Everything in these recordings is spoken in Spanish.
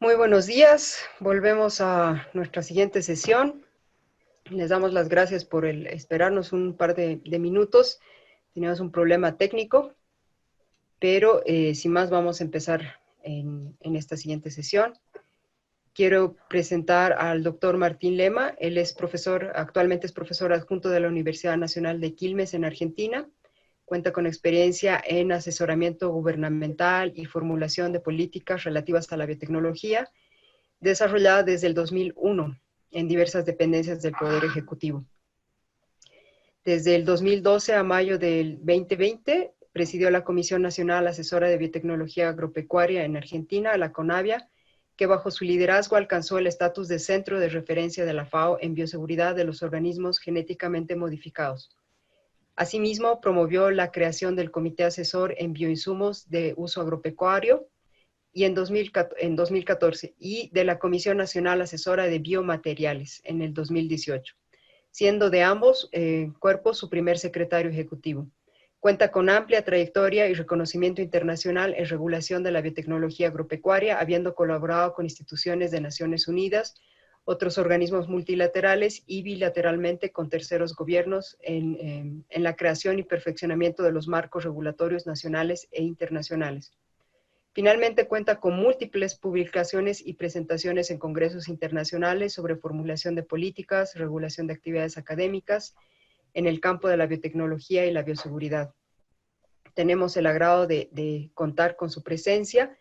Muy buenos días, volvemos a nuestra siguiente sesión. Les damos las gracias por esperarnos un par de minutos. Teníamos un problema técnico, pero sin más vamos a empezar en esta siguiente sesión. Quiero presentar al doctor Martín Lema. Él es profesor, actualmente es profesor adjunto de la Universidad Nacional de Quilmes en Argentina. Cuenta con experiencia en asesoramiento gubernamental y formulación de políticas relativas a la biotecnología, desarrollada desde el 2001 en diversas dependencias del Poder Ejecutivo. Desde el 2012 a mayo del 2020, presidió la Comisión Nacional Asesora de Biotecnología Agropecuaria en Argentina, la CONABIA, que bajo su liderazgo alcanzó el estatus de centro de referencia de la FAO en bioseguridad de los organismos genéticamente modificados. Asimismo, promovió la creación del Comité Asesor en Bioinsumos de Uso Agropecuario, y en 2014, y de la Comisión Nacional Asesora de Biomateriales en el 2018, siendo de ambos cuerpos su primer secretario ejecutivo. Cuenta con amplia trayectoria y reconocimiento internacional en regulación de la biotecnología agropecuaria, habiendo colaborado con instituciones de Naciones Unidas, otros organismos multilaterales y bilateralmente con terceros gobiernos en la creación y perfeccionamiento de los marcos regulatorios nacionales e internacionales. Finalmente cuenta con múltiples publicaciones y presentaciones en congresos internacionales sobre formulación de políticas, regulación de actividades académicas en el campo de la biotecnología y la bioseguridad. Tenemos el agrado de contar con su presencia.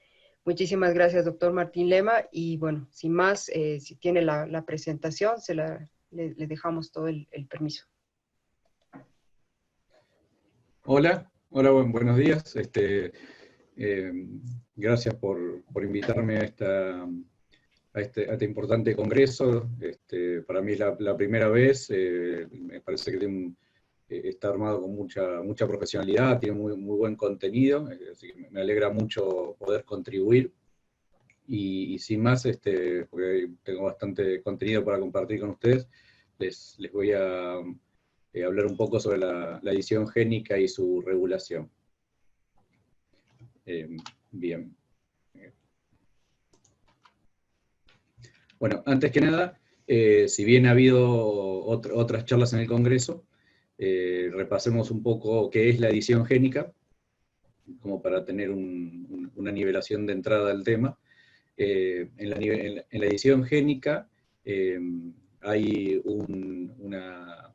Muchísimas gracias, doctor Martín Lema. Y bueno, sin más, si tiene la presentación, le dejamos todo el permiso. Hola, buenos días. Gracias por invitarme a este importante congreso. Para mí es la primera vez. Me parece que está armado con mucha profesionalidad, tiene muy buen contenido, así que me alegra mucho poder contribuir. Y sin más, porque tengo bastante contenido para compartir con ustedes, les voy a hablar un poco sobre la edición génica y su regulación. Bien. Bueno, antes que nada, si bien ha habido otras charlas en el Congreso, repasemos un poco qué es la edición génica, como para tener una nivelación de entrada al tema. En la edición génica hay una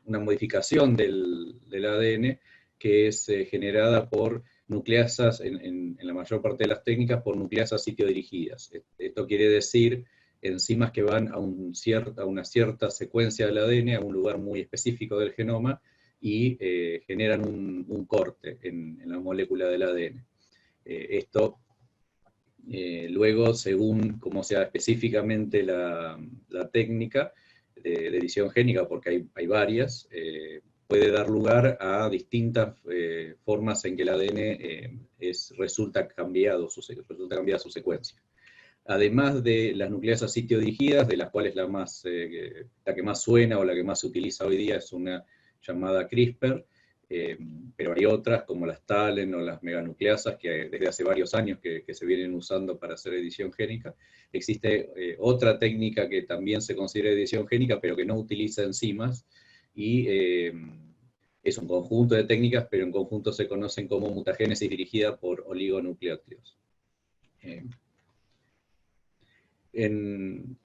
modificación del ADN que es generada por nucleasas, en la mayor parte de las técnicas, por nucleasas sitiodirigidas. Esto quiere decir enzimas que van a una cierta secuencia del ADN, a un lugar muy específico del genoma, y generan un corte en la molécula del ADN. Esto luego, según cómo sea específicamente la técnica de edición génica, porque hay varias, puede dar lugar a distintas formas en que el ADN resulta cambiada su secuencia. Además de las nucleasas sitiodirigidas, de las cuales la que más suena o la que más se utiliza hoy día es una llamada CRISPR, pero hay otras como las TALEN o las meganucleasas que desde hace varios años que se vienen usando para hacer edición génica. Existe otra técnica que también se considera edición génica, pero que no utiliza enzimas, y es un conjunto de técnicas, pero en conjunto se conocen como mutagénesis dirigida por oligonucleótidos. En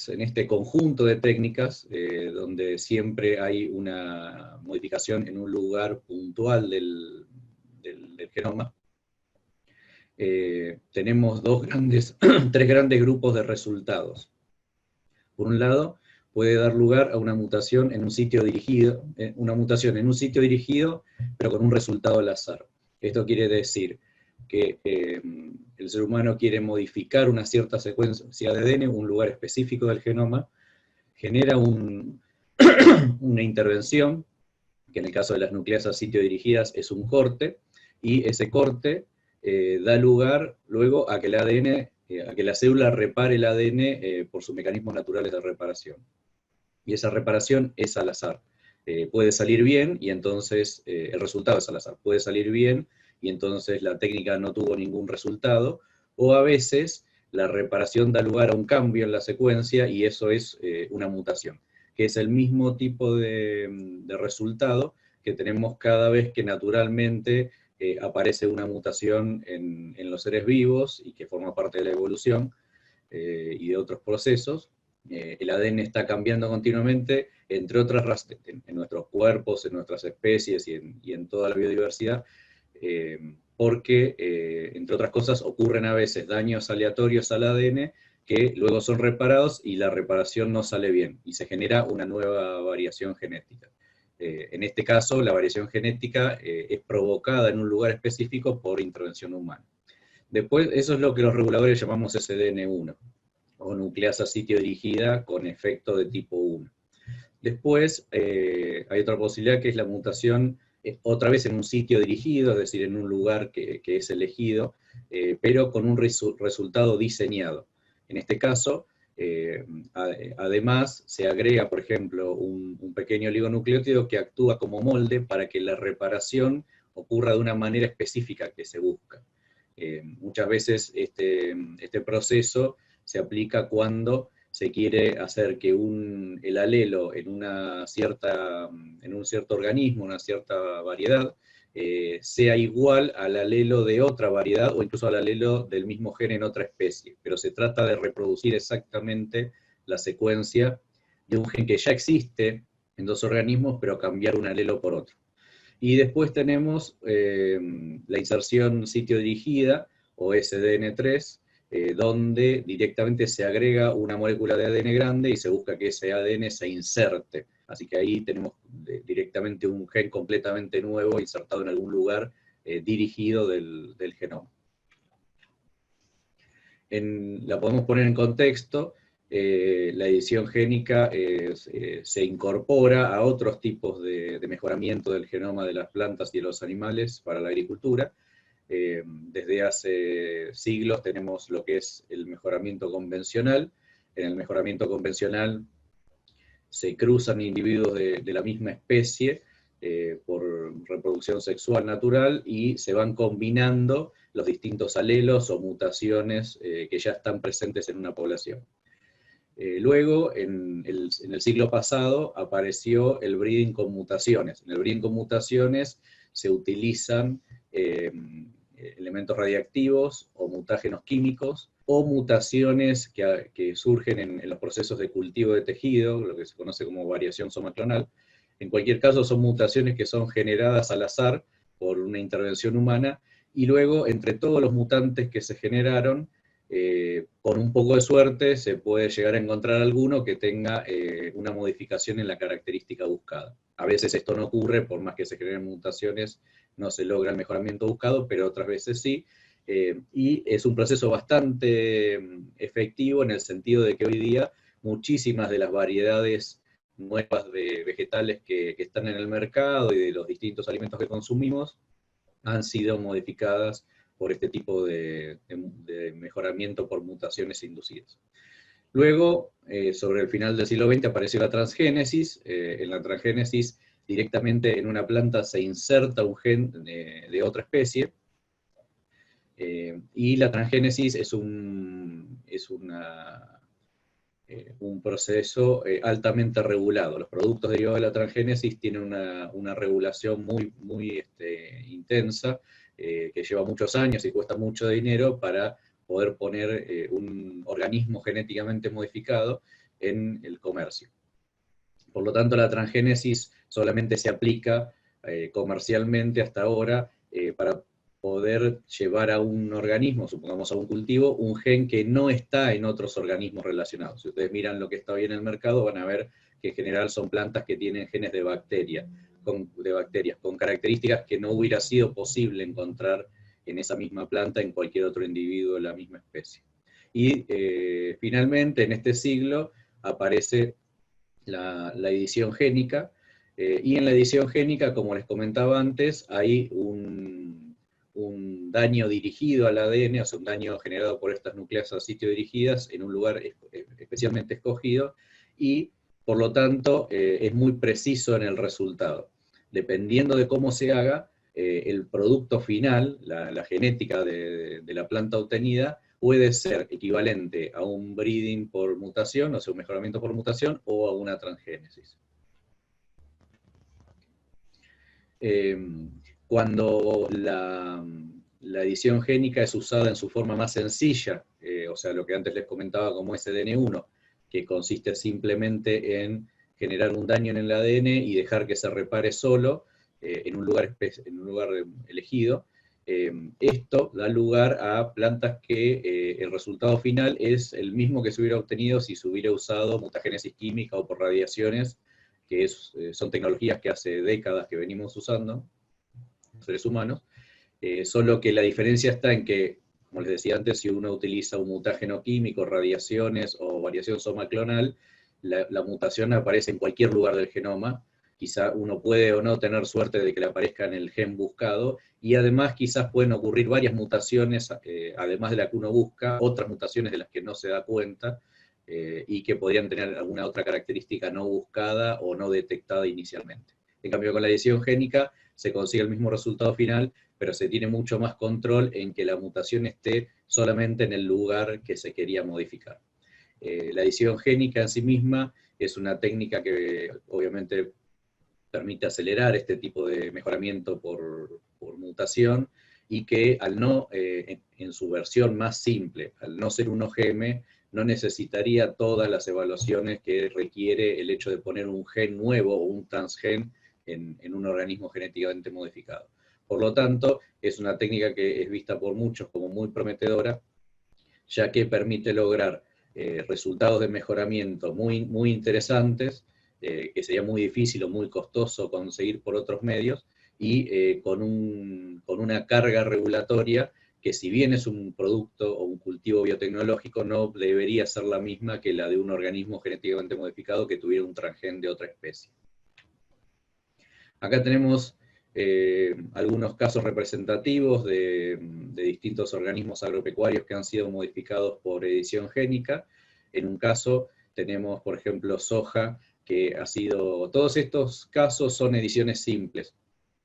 este conjunto de técnicas, donde siempre hay una modificación en un lugar puntual del genoma, tenemos tres grandes grupos de resultados. Por un lado, puede dar lugar a una mutación en un sitio dirigido, pero con un resultado al azar. Esto quiere decir que el ser humano quiere modificar una cierta secuencia de ADN, un lugar específico del genoma, genera una intervención, que en el caso de las nucleasas sitiodirigidas es un corte, y ese corte da lugar luego a que el ADN, a que la célula repare el ADN por sus mecanismos naturales de reparación. Y esa reparación es al azar. Puede salir bien, y entonces el resultado es al azar. Puede salir bien, y entonces la técnica no tuvo ningún resultado, o a veces la reparación da lugar a un cambio en la secuencia y eso es una mutación, que es el mismo tipo de resultado que tenemos cada vez que naturalmente aparece una mutación en los seres vivos y que forma parte de la evolución y de otros procesos. El ADN está cambiando continuamente, entre otras razas, en nuestros cuerpos, en nuestras especies y en toda la biodiversidad, porque, entre otras cosas, ocurren a veces daños aleatorios al ADN que luego son reparados y la reparación no sale bien, y se genera una nueva variación genética. En este caso, la variación genética es provocada en un lugar específico por intervención humana. Después, eso es lo que los reguladores llamamos SDN1, o nucleasa sitio dirigida con efecto de tipo 1. Después, hay otra posibilidad que es la mutación otra vez en un sitio dirigido, es decir, en un lugar que es elegido, pero con un resultado diseñado. En este caso, además, se agrega, por ejemplo, un pequeño oligonucleótido que actúa como molde para que la reparación ocurra de una manera específica que se busca. Muchas veces este proceso se aplica cuando se quiere hacer que el alelo en un cierto organismo, una cierta variedad, sea igual al alelo de otra variedad o incluso al alelo del mismo gen en otra especie. Pero se trata de reproducir exactamente la secuencia de un gen que ya existe en dos organismos, pero cambiar un alelo por otro. Y después tenemos la inserción sitio dirigida, o SDN3, donde directamente se agrega una molécula de ADN grande y se busca que ese ADN se inserte. Así que ahí tenemos directamente un gen completamente nuevo insertado en algún lugar dirigido del genoma. La podemos poner en contexto. La edición génica se incorpora a otros tipos de mejoramiento del genoma de las plantas y de los animales para la agricultura. Desde hace siglos tenemos lo que es el mejoramiento convencional. En el mejoramiento convencional se cruzan individuos de la misma especie por reproducción sexual natural y se van combinando los distintos alelos o mutaciones que ya están presentes en una población. Luego, en el siglo pasado, apareció el breeding con mutaciones. En el breeding con mutaciones se utilizan elementos radiactivos o mutágenos químicos, o mutaciones que surgen en los procesos de cultivo de tejido, lo que se conoce como variación somaclonal. En cualquier caso, son mutaciones que son generadas al azar por una intervención humana, y luego, entre todos los mutantes que se generaron, con un poco de suerte se puede llegar a encontrar alguno que tenga una modificación en la característica buscada. A veces esto no ocurre, por más que se generen mutaciones, no se logra el mejoramiento buscado, pero otras veces sí. Y es un proceso bastante efectivo en el sentido de que hoy día muchísimas de las variedades nuevas de vegetales que están en el mercado y de los distintos alimentos que consumimos han sido modificadas por este tipo de mejoramiento por mutaciones inducidas. Luego, sobre el final del siglo XX apareció la transgénesis. En la transgénesis, directamente en una planta se inserta un gen de otra especie, y la transgénesis es un proceso altamente regulado. Los productos derivados de la transgénesis tienen una regulación muy intensa, que lleva muchos años y cuesta mucho dinero para poder poner un organismo genéticamente modificado en el comercio. Por lo tanto, la transgénesis solamente se aplica comercialmente hasta ahora para poder llevar a un organismo, supongamos a un cultivo, un gen que no está en otros organismos relacionados. Si ustedes miran lo que está hoy en el mercado, van a ver que en general son plantas que tienen genes de bacterias, con características que no hubiera sido posible encontrar en esa misma planta en cualquier otro individuo de la misma especie. Y finalmente, en este siglo, aparece la edición génica, y en la edición génica, como les comentaba antes, hay un daño dirigido al ADN, o sea, un daño generado por estas nucleasas sitio dirigidas en un lugar especialmente escogido, y por lo tanto es muy preciso en el resultado. Dependiendo de cómo se haga, el producto final, la genética de la planta obtenida, puede ser equivalente a un breeding por mutación, o sea, un mejoramiento por mutación, o a una transgénesis. Cuando la edición génica es usada en su forma más sencilla, o sea, lo que antes les comentaba como SDN1, que consiste simplemente en generar un daño en el ADN y dejar que se repare solo en un lugar elegido, esto da lugar a plantas que el resultado final es el mismo que se hubiera obtenido si se hubiera usado mutagénesis química o por radiaciones, que son tecnologías que hace décadas que venimos usando, los seres humanos, solo que la diferencia está en que, como les decía antes, si uno utiliza un mutágeno químico, radiaciones o variación somaclonal, la mutación aparece en cualquier lugar del genoma. Quizá uno puede o no tener suerte de que le aparezca en el gen buscado, y además quizás pueden ocurrir varias mutaciones, además de la que uno busca, otras mutaciones de las que no se da cuenta, y que podrían tener alguna otra característica no buscada o no detectada inicialmente. En cambio, con la edición génica se consigue el mismo resultado final, pero se tiene mucho más control en que la mutación esté solamente en el lugar que se quería modificar. La edición génica en sí misma es una técnica que obviamente permite acelerar este tipo de mejoramiento por mutación, y que al no, en su versión más simple, al no ser un OGM, no necesitaría todas las evaluaciones que requiere el hecho de poner un gen nuevo o un transgen en un organismo genéticamente modificado. Por lo tanto, es una técnica que es vista por muchos como muy prometedora, ya que permite lograr resultados de mejoramiento muy, muy interesantes, que sería muy difícil o muy costoso conseguir por otros medios, y con una carga regulatoria que, si bien es un producto o un cultivo biotecnológico, no debería ser la misma que la de un organismo genéticamente modificado que tuviera un transgen de otra especie. Acá tenemos algunos casos representativos de distintos organismos agropecuarios que han sido modificados por edición génica. En un caso tenemos, por ejemplo, soja, que ha sido... Todos estos casos son ediciones simples,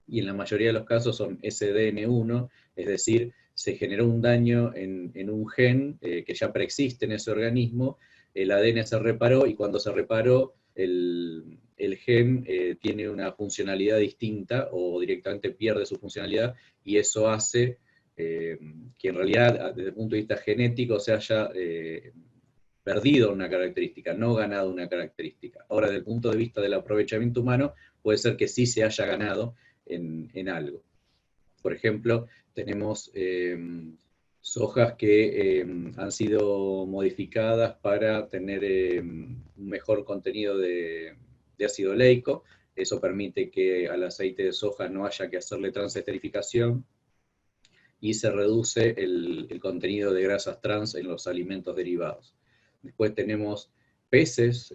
y en la mayoría de los casos son SDN1, es decir, se generó un daño en un gen que ya preexiste en ese organismo, el ADN se reparó, y cuando se reparó, el gen tiene una funcionalidad distinta o directamente pierde su funcionalidad, y eso hace que en realidad, desde el punto de vista genético, se haya perdido una característica, no ganado una característica. Ahora, desde el punto de vista del aprovechamiento humano, puede ser que sí se haya ganado en algo. Por ejemplo, tenemos sojas que han sido modificadas para tener un mejor contenido de ácido oleico. Eso permite que al aceite de soja no haya que hacerle transesterificación, y se reduce el contenido de grasas trans en los alimentos derivados. Después tenemos peces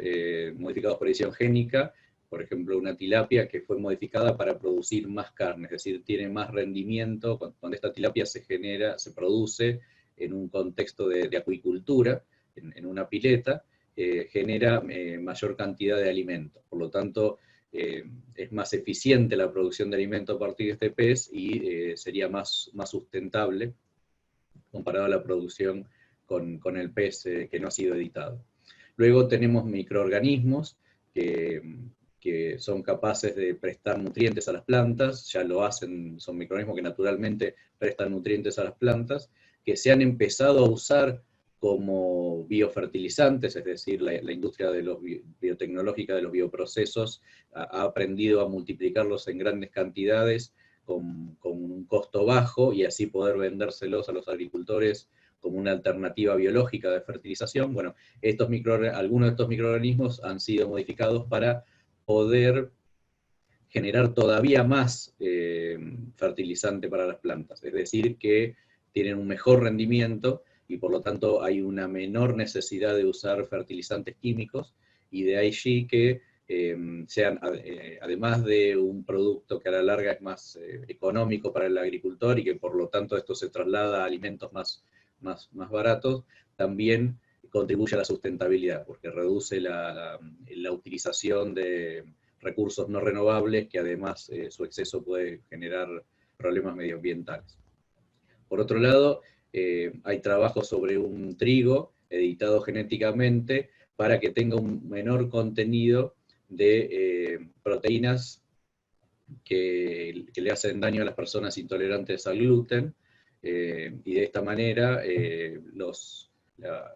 modificados por edición génica, por ejemplo, una tilapia que fue modificada para producir más carne, es decir, tiene más rendimiento. Cuando esta tilapia se produce en un contexto de acuicultura, en una pileta, genera mayor cantidad de alimento. Por lo tanto, es más eficiente la producción de alimento a partir de este pez, y sería más sustentable comparado a la producción con el pez que no ha sido editado. Luego tenemos microorganismos que son capaces de prestar nutrientes a las plantas, ya lo hacen, son microorganismos que naturalmente prestan nutrientes a las plantas, que se han empezado a usar como biofertilizantes, es decir, la industria de biotecnológica de los bioprocesos ha aprendido a multiplicarlos en grandes cantidades con un costo bajo, y así poder vendérselos a los agricultores como una alternativa biológica de fertilización. Bueno, algunos de estos microorganismos han sido modificados para poder generar todavía más fertilizante para las plantas, es decir, que tienen un mejor rendimiento, y por lo tanto hay una menor necesidad de usar fertilizantes químicos, y de allí que sean, además de un producto que a la larga es más económico para el agricultor, y que por lo tanto esto se traslada a alimentos más baratos, también contribuye a la sustentabilidad, porque reduce la utilización de recursos no renovables, que además su exceso puede generar problemas medioambientales. Por otro lado, hay trabajos sobre un trigo editado genéticamente para que tenga un menor contenido de proteínas que le hacen daño a las personas intolerantes al gluten, y de esta manera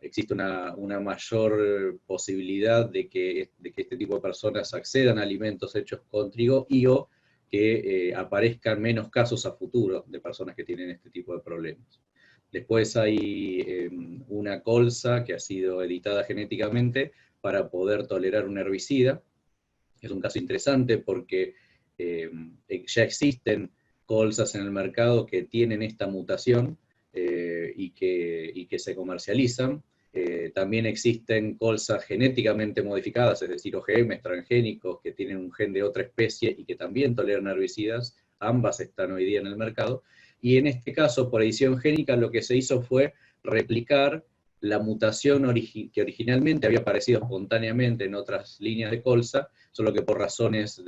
existe una mayor posibilidad de que este tipo de personas accedan a alimentos hechos con trigo y o que aparezcan menos casos a futuro de personas que tienen este tipo de problemas. Después hay una colza que ha sido editada genéticamente para poder tolerar un herbicida. Es un caso interesante porque ya existen colzas en el mercado que tienen esta mutación y que se comercializan. También existen colzas genéticamente modificadas, es decir, OGM transgénicos que tienen un gen de otra especie y que también toleran herbicidas. Ambas están hoy día en el mercado. Y en este caso, por edición génica, lo que se hizo fue replicar la mutación que originalmente había aparecido espontáneamente en otras líneas de colza, solo que por razones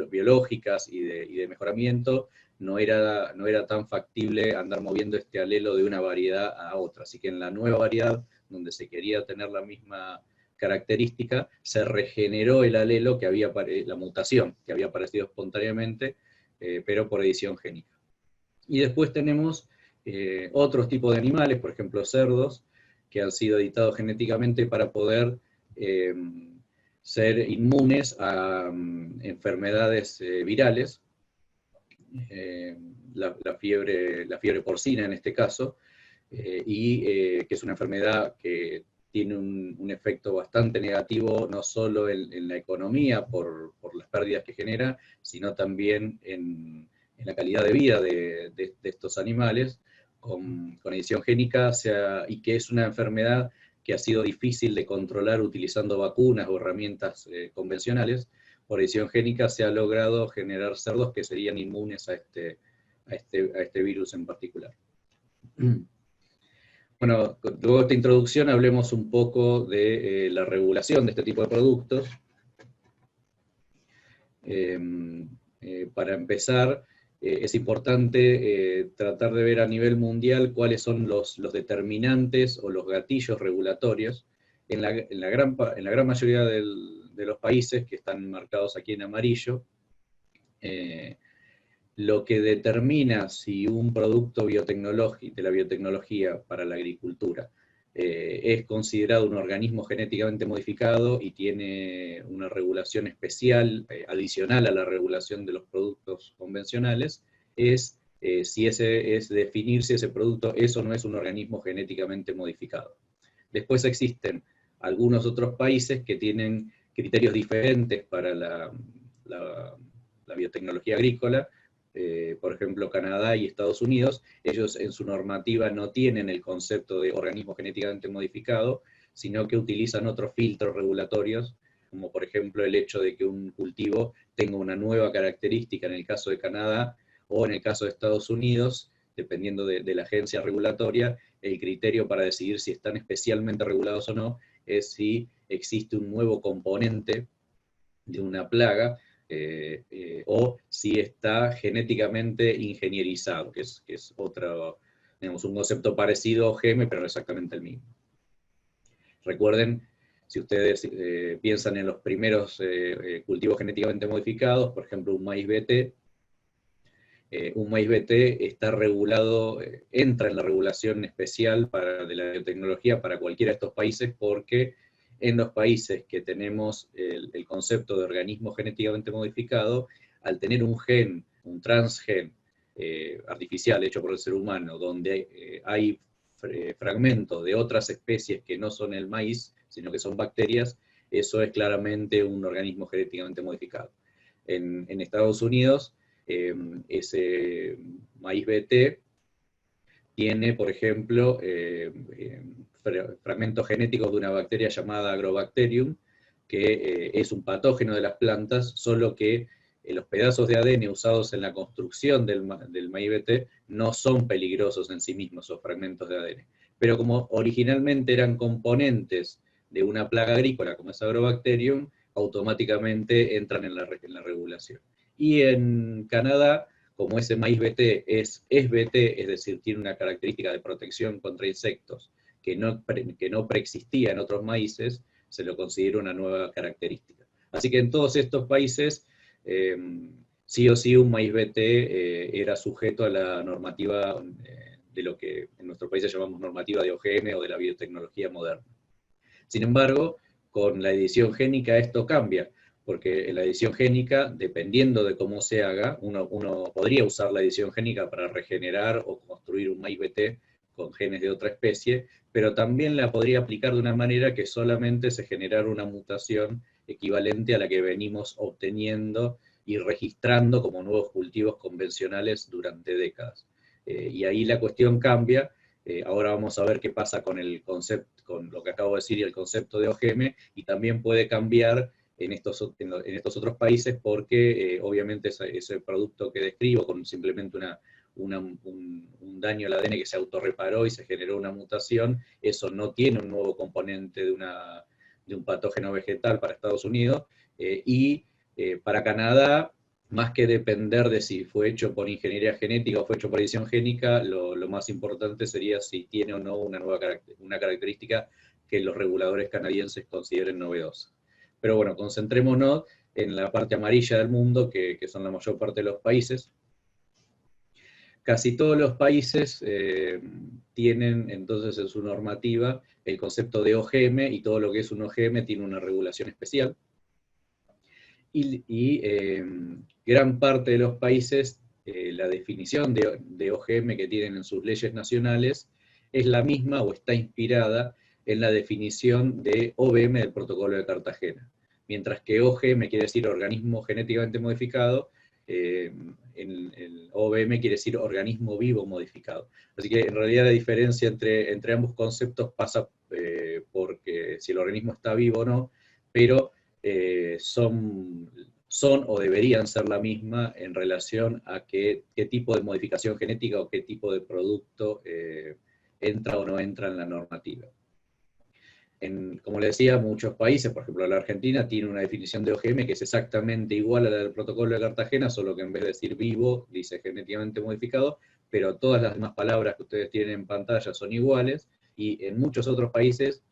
biológicas y de mejoramiento no era tan factible andar moviendo este alelo de una variedad a otra. Así que en la nueva variedad, donde se quería tener la misma característica, se regeneró el alelo la mutación que había aparecido espontáneamente, pero por edición génica. Y después tenemos otros tipos de animales, por ejemplo cerdos, que han sido editados genéticamente para poder ser inmunes a enfermedades virales, la fiebre porcina en este caso, que es una enfermedad que tiene un efecto bastante negativo, no solo en la economía por las pérdidas que genera, sino también en la calidad de vida de estos animales, con edición génica, y que es una enfermedad que ha sido difícil de controlar utilizando vacunas o herramientas convencionales. Por edición génica se ha logrado generar cerdos que serían inmunes a este virus en particular. Bueno, luego de esta introducción hablemos un poco de la regulación de este tipo de productos. Para empezar, es importante tratar de ver a nivel mundial cuáles son los determinantes o los gatillos regulatorios. En la gran mayoría de los países que están marcados aquí en amarillo, lo que determina si un producto de la biotecnología para la agricultura es considerado un organismo genéticamente modificado y tiene una regulación especial, adicional a la regulación de los productos convencionales, es definir si ese producto es o no es un organismo genéticamente modificado. Después existen algunos otros países que tienen criterios diferentes para la biotecnología agrícola. Por ejemplo, Canadá y Estados Unidos, ellos en su normativa no tienen el concepto de organismo genéticamente modificado, sino que utilizan otros filtros regulatorios, como por ejemplo el hecho de que un cultivo tenga una nueva característica en el caso de Canadá, o en el caso de Estados Unidos, dependiendo de la agencia regulatoria, el criterio para decidir si están especialmente regulados o no es si existe un nuevo componente de una plaga, o si está genéticamente ingenierizado, que es otro, digamos, un concepto parecido a OGM, pero no exactamente el mismo. Recuerden, si ustedes piensan en los primeros cultivos genéticamente modificados, por ejemplo un maíz BT, está regulado, entra en la regulación especial de la biotecnología para cualquiera de estos países, porque en los países que tenemos el concepto de organismo genéticamente modificado, al tener un gen, un transgen artificial hecho por el ser humano, donde hay fragmentos de otras especies que no son el maíz, sino que son bacterias, eso es claramente un organismo genéticamente modificado. En Estados Unidos, ese maíz BT tiene, por ejemplo, fragmentos genéticos de una bacteria llamada Agrobacterium, que es un patógeno de las plantas, solo que los pedazos de ADN usados en la construcción del maíz BT no son peligrosos en sí mismos, esos fragmentos de ADN. Pero como originalmente eran componentes de una plaga agrícola como es Agrobacterium, automáticamente entran en la regulación. Y en Canadá, como ese maíz BT es BT, es decir, tiene una característica de protección contra insectos que no preexistía en otros maíces, se lo considera una nueva característica. Así que en todos estos países, sí o sí un maíz BT era sujeto a la normativa de lo que en nuestro país llamamos normativa de OGM o de la biotecnología moderna. Sin embargo, con la edición génica esto cambia, porque en la edición génica, dependiendo de cómo se haga, uno podría usar la edición génica para regenerar o construir un maíz BT con genes de otra especie, pero también la podría aplicar de una manera que solamente se generara una mutación equivalente a la que venimos obteniendo y registrando como nuevos cultivos convencionales durante décadas. Y ahí la cuestión cambia. Ahora vamos a ver qué pasa con el concepto, con lo que acabo de decir y el concepto de OGM, y también puede cambiar en estos otros países porque obviamente ese producto que describo con simplemente un daño al ADN que se autorreparó y se generó una mutación, eso no tiene un nuevo componente de un patógeno vegetal para Estados Unidos, y para Canadá, más que depender de si fue hecho por ingeniería genética o fue hecho por edición génica, lo más importante sería si tiene o no una característica que los reguladores canadienses consideren novedosa. Pero bueno, concentrémonos en la parte amarilla del mundo, que son la mayor parte de los países. Casi todos los países tienen entonces en su normativa el concepto de OGM, y todo lo que es un OGM tiene una regulación especial. Y gran parte de los países, la definición de OGM que tienen en sus leyes nacionales es la misma o está inspirada en la definición de OBM del Protocolo de Cartagena. Mientras que OGM quiere decir organismo genéticamente modificado, el OBM quiere decir organismo vivo modificado. Así que en realidad la diferencia entre ambos conceptos pasa porque si el organismo está vivo o no, pero son o deberían ser la misma en relación a qué tipo de modificación genética o qué tipo de producto entra o no entra en la normativa. Como le decía, muchos países, por ejemplo la Argentina, tiene una definición de OGM que es exactamente igual a la del Protocolo de Cartagena, solo que en vez de decir vivo, dice genéticamente modificado, pero todas las demás palabras que ustedes tienen en pantalla son iguales, y en muchos otros países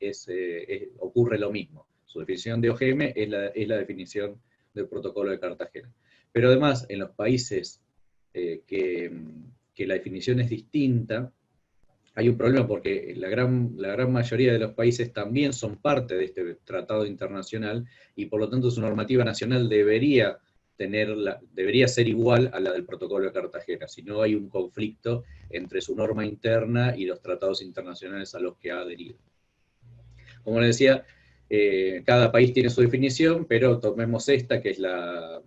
ocurre lo mismo. Su definición de OGM es la definición del Protocolo de Cartagena. Pero además, en los países que la definición es distinta, hay un problema porque la gran mayoría de los países también son parte de este tratado internacional, y por lo tanto su normativa nacional debería ser igual a la del Protocolo de Cartagena, si no hay un conflicto entre su norma interna y los tratados internacionales a los que ha adherido. Como les decía, cada país tiene su definición, pero tomemos esta, que es la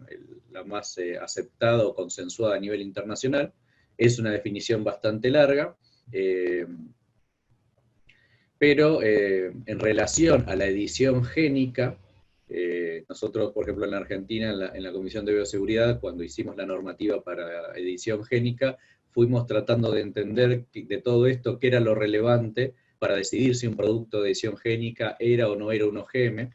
más aceptada o consensuada a nivel internacional. Es una definición bastante larga, pero en relación a la edición génica, nosotros, por ejemplo, en la Argentina, en la Comisión de Bioseguridad, cuando hicimos la normativa para edición génica, fuimos tratando de entender de todo esto qué era lo relevante para decidir si un producto de edición génica era o no era un OGM.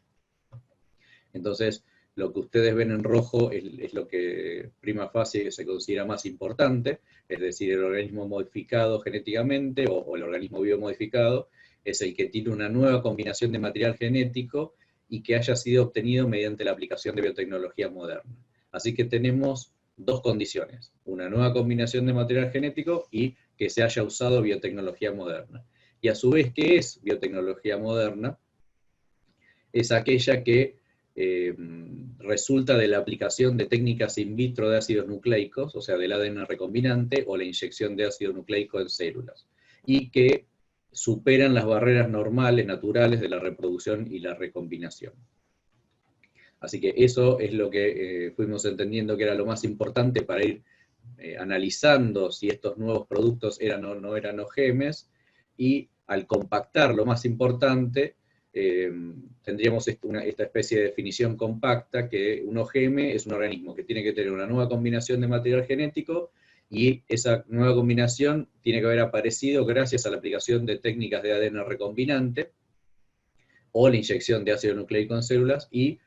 Entonces, lo que ustedes ven en rojo es lo que prima facie se considera más importante, es decir, el organismo modificado genéticamente o el organismo biomodificado es el que tiene una nueva combinación de material genético y que haya sido obtenido mediante la aplicación de biotecnología moderna. Así que tenemos dos condiciones: una nueva combinación de material genético y que se haya usado biotecnología moderna. Y a su vez, ¿qué es biotecnología moderna? Es aquella que resulta de la aplicación de técnicas in vitro de ácidos nucleicos, o sea, del ADN recombinante, o la inyección de ácido nucleico en células, y que superan las barreras normales, naturales de la reproducción y la recombinación. Así que eso es lo que fuimos entendiendo que era lo más importante para ir analizando si estos nuevos productos eran o no eran OGMs, y al compactar lo más importante, tendríamos esta especie de definición compacta, que un OGM es un organismo que tiene que tener una nueva combinación de material genético, y esa nueva combinación tiene que haber aparecido gracias a la aplicación de técnicas de ADN recombinante, o la inyección de ácido nucleico en células, y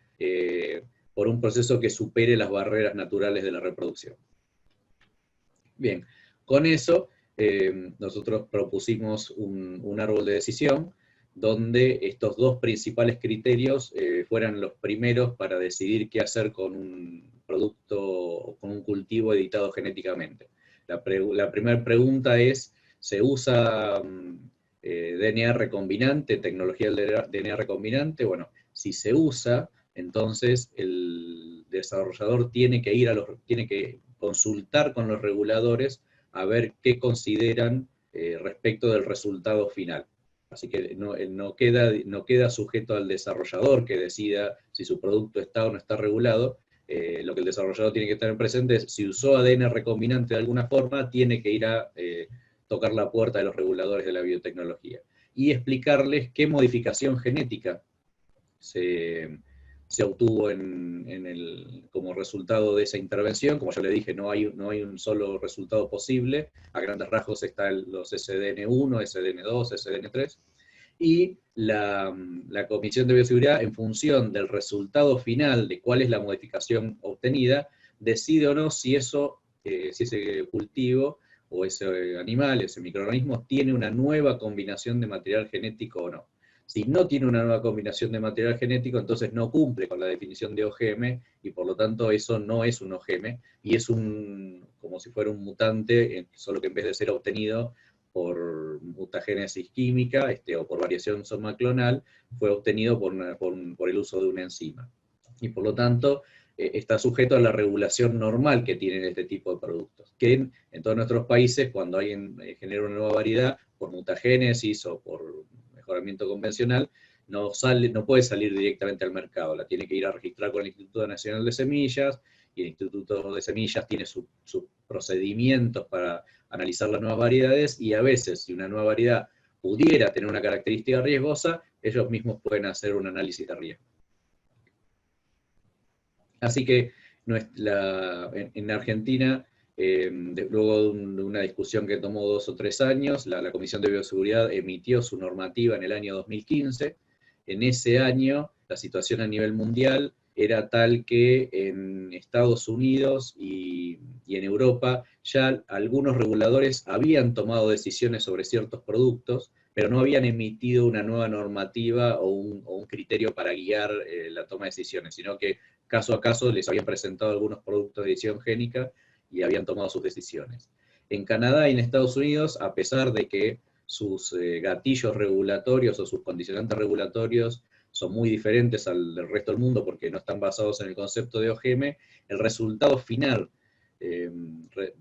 por un proceso que supere las barreras naturales de la reproducción. Bien, con eso nosotros propusimos un árbol de decisión donde estos dos principales criterios fueran los primeros para decidir qué hacer con un producto o con un cultivo editado genéticamente. La primera pregunta es, ¿se usa DNA recombinante, tecnología del DNA recombinante? Bueno, si se usa, entonces el desarrollador tiene que consultar con los reguladores a ver qué consideran respecto del resultado final. Así que no queda sujeto al desarrollador que decida si su producto está o no está regulado. Lo que el desarrollador tiene que tener presente es, si usó ADN recombinante de alguna forma, tiene que ir a tocar la puerta de los reguladores de la biotecnología y explicarles qué modificación genética se obtuvo como resultado de esa intervención. Como yo le dije, no hay un solo resultado posible. A grandes rasgos están los SDN1, SDN2, SDN3, y la Comisión de Bioseguridad, en función del resultado final de cuál es la modificación obtenida, decide o no si ese cultivo o ese animal, ese microorganismo, tiene una nueva combinación de material genético o no. Si no tiene una nueva combinación de material genético, entonces no cumple con la definición de OGM, y por lo tanto eso no es un OGM, y es como si fuera un mutante, solo que en vez de ser obtenido por mutagénesis química o por variación somaclonal, fue obtenido por el uso de una enzima. Y por lo tanto, está sujeto a la regulación normal que tienen este tipo de productos, que en todos nuestros países, cuando alguien genera una nueva variedad, por mutagénesis o por mejoramiento convencional, no puede salir directamente al mercado, la tiene que ir a registrar con el Instituto Nacional de Semillas, y el Instituto de Semillas tiene sus procedimientos para analizar las nuevas variedades, y a veces, si una nueva variedad pudiera tener una característica riesgosa, ellos mismos pueden hacer un análisis de riesgo. Así que en Argentina, luego de una discusión que tomó 2 o 3 años, la Comisión de Bioseguridad emitió su normativa en el año 2015. En ese año, la situación a nivel mundial era tal que en Estados Unidos y en Europa ya algunos reguladores habían tomado decisiones sobre ciertos productos, pero no habían emitido una nueva normativa o un criterio para guiar la toma de decisiones, sino que caso a caso les habían presentado algunos productos de edición génica y habían tomado sus decisiones. En Canadá y en Estados Unidos, a pesar de que sus gatillos regulatorios o sus condicionantes regulatorios son muy diferentes al del resto del mundo porque no están basados en el concepto de OGM, el resultado final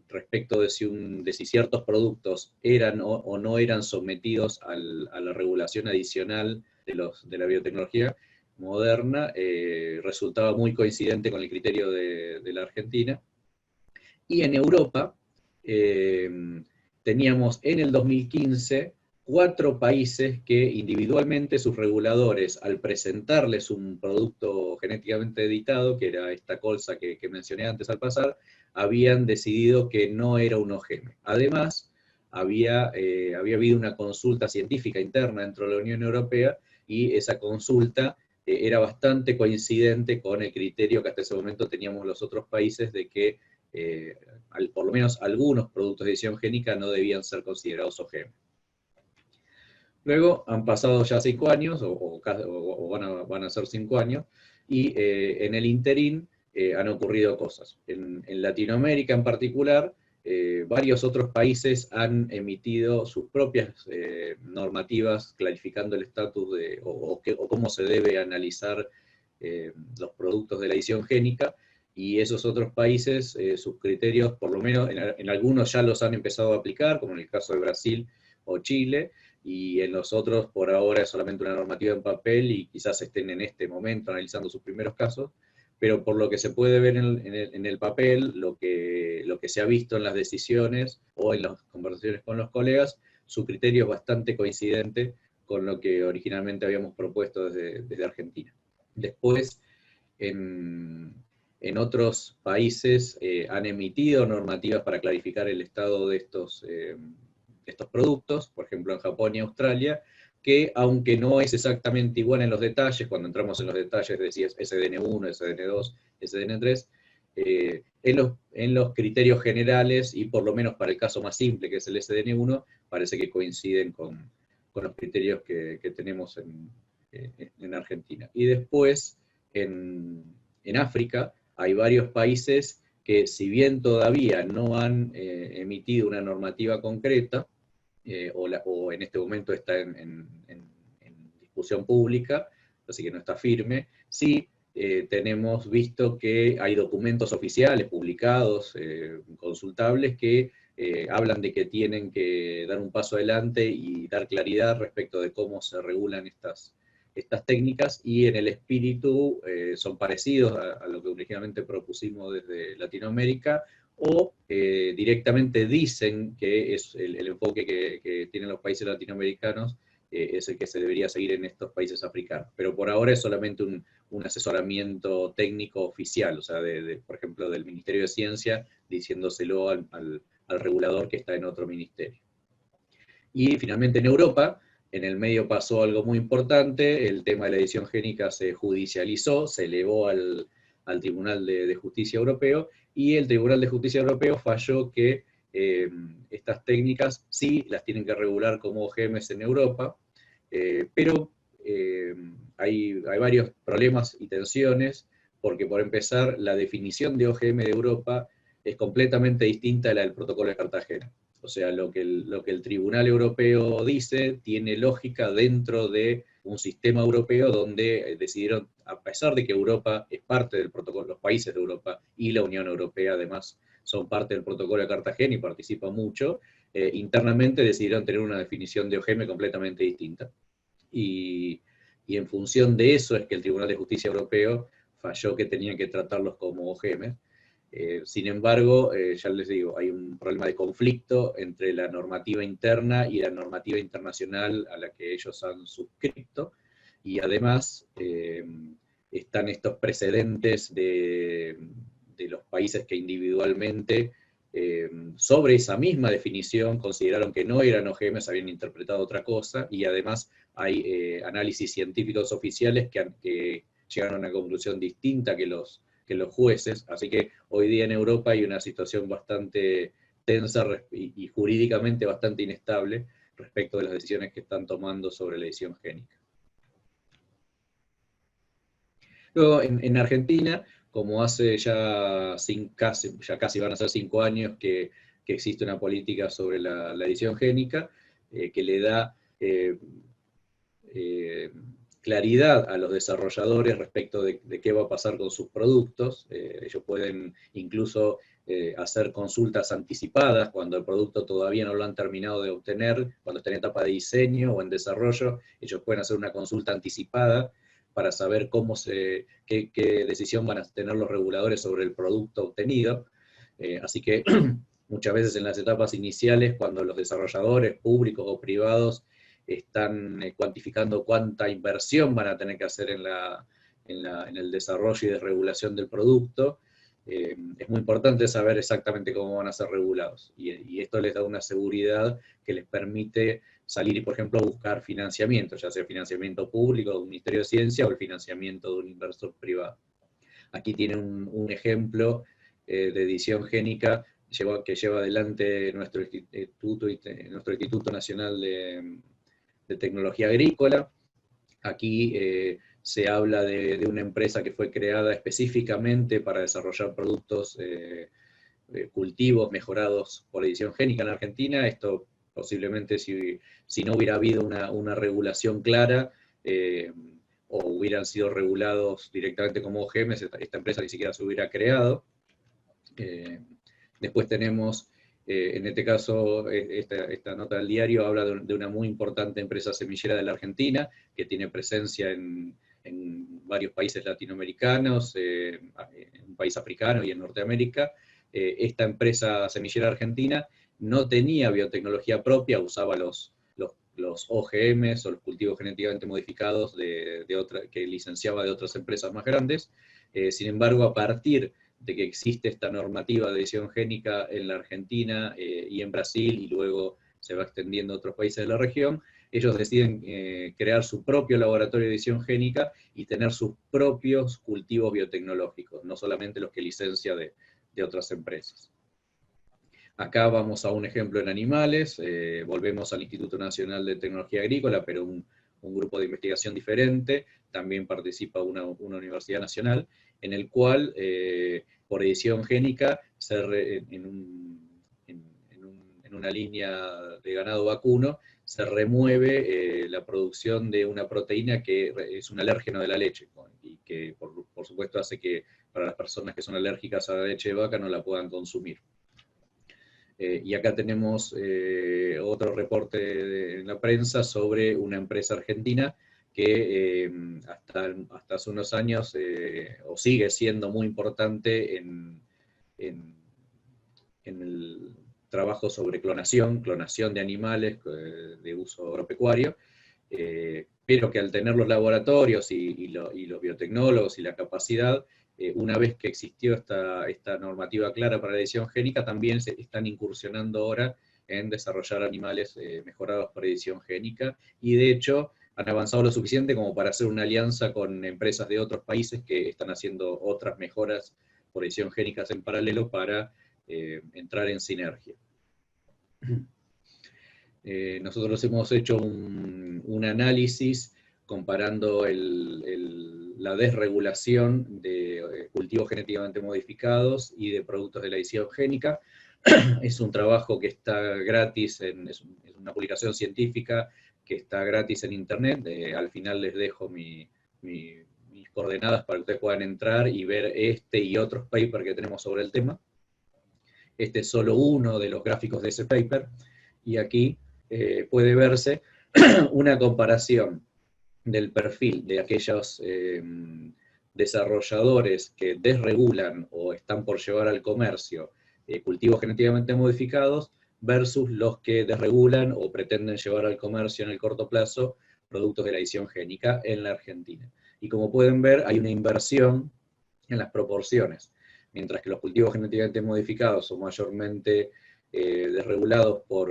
respecto de si ciertos productos eran o no eran sometidos a la regulación adicional de la biotecnología moderna, resultaba muy coincidente con el criterio de la Argentina. Y en Europa teníamos en el 2015 4 países que individualmente sus reguladores, al presentarles un producto genéticamente editado, que era esta colza que mencioné antes al pasar, habían decidido que no era un OGM. Además, había habido una consulta científica interna dentro de la Unión Europea, y esa consulta era bastante coincidente con el criterio que hasta ese momento teníamos los otros países de que por lo menos algunos productos de edición génica no debían ser considerados OGM. Luego han pasado ya 5 años, o van a ser 5 años, y en el interín han ocurrido cosas. En Latinoamérica en particular, varios otros países han emitido sus propias normativas clarificando el estatus o cómo se debe analizar los productos de la edición génica, y esos otros países, sus criterios, por lo menos en algunos ya los han empezado a aplicar, como en el caso de Brasil o Chile, y en los otros por ahora es solamente una normativa en papel y quizás estén en este momento analizando sus primeros casos, pero por lo que se puede ver en el papel, lo que se ha visto en las decisiones o en las conversaciones con los colegas, su criterio es bastante coincidente con lo que originalmente habíamos propuesto desde Argentina. Después, en otros países han emitido normativas para clarificar el estado de estos productos, por ejemplo en Japón y Australia, que aunque no es exactamente igual en los detalles, cuando entramos en los detalles de si es SDN1, SDN2, SDN3, en los criterios generales, y por lo menos para el caso más simple, que es el SDN1, parece que coinciden con los criterios que tenemos en Argentina. Y después, en África, hay varios países que, si bien todavía no han emitido una normativa concreta, o en este momento está en discusión pública, así que no está firme, sí tenemos visto que hay documentos oficiales publicados, consultables, que hablan de que tienen que dar un paso adelante y dar claridad respecto de cómo se regulan estas técnicas, y en el espíritu son parecidos a lo que originalmente propusimos desde Latinoamérica, o directamente dicen que es el enfoque que tienen los países latinoamericanos, es el que se debería seguir en estos países africanos. Pero por ahora es solamente un asesoramiento técnico oficial, o sea, por ejemplo, del Ministerio de Ciencia, diciéndoselo al regulador que está en otro ministerio. Y finalmente en Europa, en el medio pasó algo muy importante: el tema de la edición génica se judicializó, se elevó al Tribunal de Justicia Europeo, y el Tribunal de Justicia Europeo falló que estas técnicas sí las tienen que regular como OGMs en Europa, pero hay varios problemas y tensiones, porque por empezar, la definición de OGM de Europa es completamente distinta a la del Protocolo de Cartagena. O sea, lo que el Tribunal Europeo dice tiene lógica dentro de un sistema europeo donde decidieron, a pesar de que Europa es parte del protocolo, los países de Europa y la Unión Europea además son parte del Protocolo de Cartagena y participan mucho, internamente decidieron tener una definición de OGM completamente distinta. Y en función de eso es que el Tribunal de Justicia Europeo falló que tenían que tratarlos como OGM. Sin embargo, ya les digo, hay un problema de conflicto entre la normativa interna y la normativa internacional a la que ellos han suscrito, y además están estos precedentes de los países que individualmente, sobre esa misma definición, consideraron que no eran OGMs, habían interpretado otra cosa, y además hay análisis científicos oficiales que llegaron a una conclusión distinta que los jueces. Así que hoy día en Europa hay una situación bastante tensa y jurídicamente bastante inestable respecto de las decisiones que están tomando sobre la edición génica. Luego, en Argentina, como hace ya casi van a ser 5 años que existe una política sobre la edición génica, que le da claridad a los desarrolladores respecto de qué va a pasar con sus productos. Ellos pueden incluso hacer consultas anticipadas cuando el producto todavía no lo han terminado de obtener, cuando está en etapa de diseño o en desarrollo. Ellos pueden hacer una consulta anticipada para saber qué decisión van a tener los reguladores sobre el producto obtenido. Así que muchas veces en las etapas iniciales, cuando los desarrolladores públicos o privados están cuantificando cuánta inversión van a tener que hacer en el desarrollo y desregulación del producto, es muy importante saber exactamente cómo van a ser regulados. Y esto les da una seguridad que les permite salir, por ejemplo, a buscar financiamiento, ya sea financiamiento público de un Ministerio de Ciencia o el financiamiento de un inversor privado. Aquí tienen un ejemplo de edición génica que lleva adelante nuestro Instituto Nacional de Tecnología Agrícola. Aquí se habla de una empresa que fue creada específicamente para desarrollar productos, cultivos mejorados por edición génica en Argentina. Esto posiblemente, si no hubiera habido una regulación clara, o hubieran sido regulados directamente como OGMs, esta empresa ni siquiera se hubiera creado. Después tenemos, en este caso, esta nota del diario habla de una muy importante empresa semillera de la Argentina, que tiene presencia en varios países latinoamericanos, en un país africano y en Norteamérica. Esta empresa semillera argentina no tenía biotecnología propia, usaba los OGMs o los cultivos genéticamente modificados que licenciaba de otras empresas más grandes. Sin embargo, a partir de que existe esta normativa de edición génica en la Argentina y en Brasil, y luego se va extendiendo a otros países de la región, ellos deciden crear su propio laboratorio de edición génica y tener sus propios cultivos biotecnológicos, no solamente los que licencia de otras empresas. Acá vamos a un ejemplo en animales, volvemos al Instituto Nacional de Tecnología Agrícola, pero un grupo de investigación diferente, también participa una universidad nacional, en el cual, por edición génica, en una línea de ganado vacuno, se remueve la producción de una proteína que es un alérgeno de la leche, y que por supuesto hace que para las personas que son alérgicas a la leche de vaca no la puedan consumir. Y acá tenemos otro reporte en la prensa sobre una empresa argentina que hasta hace unos años, o sigue siendo muy importante en el trabajo sobre clonación de animales de uso agropecuario, pero que al tener los laboratorios y los biotecnólogos y la capacidad, una vez que existió esta normativa clara para la edición génica, también se están incursionando ahora en desarrollar animales mejorados por edición génica, y de hecho han avanzado lo suficiente como para hacer una alianza con empresas de otros países que están haciendo otras mejoras por edición génicas en paralelo para entrar en sinergia. Nosotros hemos hecho un análisis comparando la desregulación de cultivos genéticamente modificados y de productos de la edición génica. Es un trabajo que está gratis, es una publicación científica que está gratis en internet. Al final les dejo mis coordenadas para que ustedes puedan entrar y ver este y otros papers que tenemos sobre el tema. Este es solo uno de los gráficos de ese paper, y aquí puede verse una comparación del perfil de aquellos desarrolladores que desregulan o están por llevar al comercio cultivos genéticamente modificados versus los que desregulan o pretenden llevar al comercio en el corto plazo productos de la edición génica en la Argentina. Y como pueden ver, hay una inversión en las proporciones. Mientras que los cultivos genéticamente modificados son mayormente desregulados por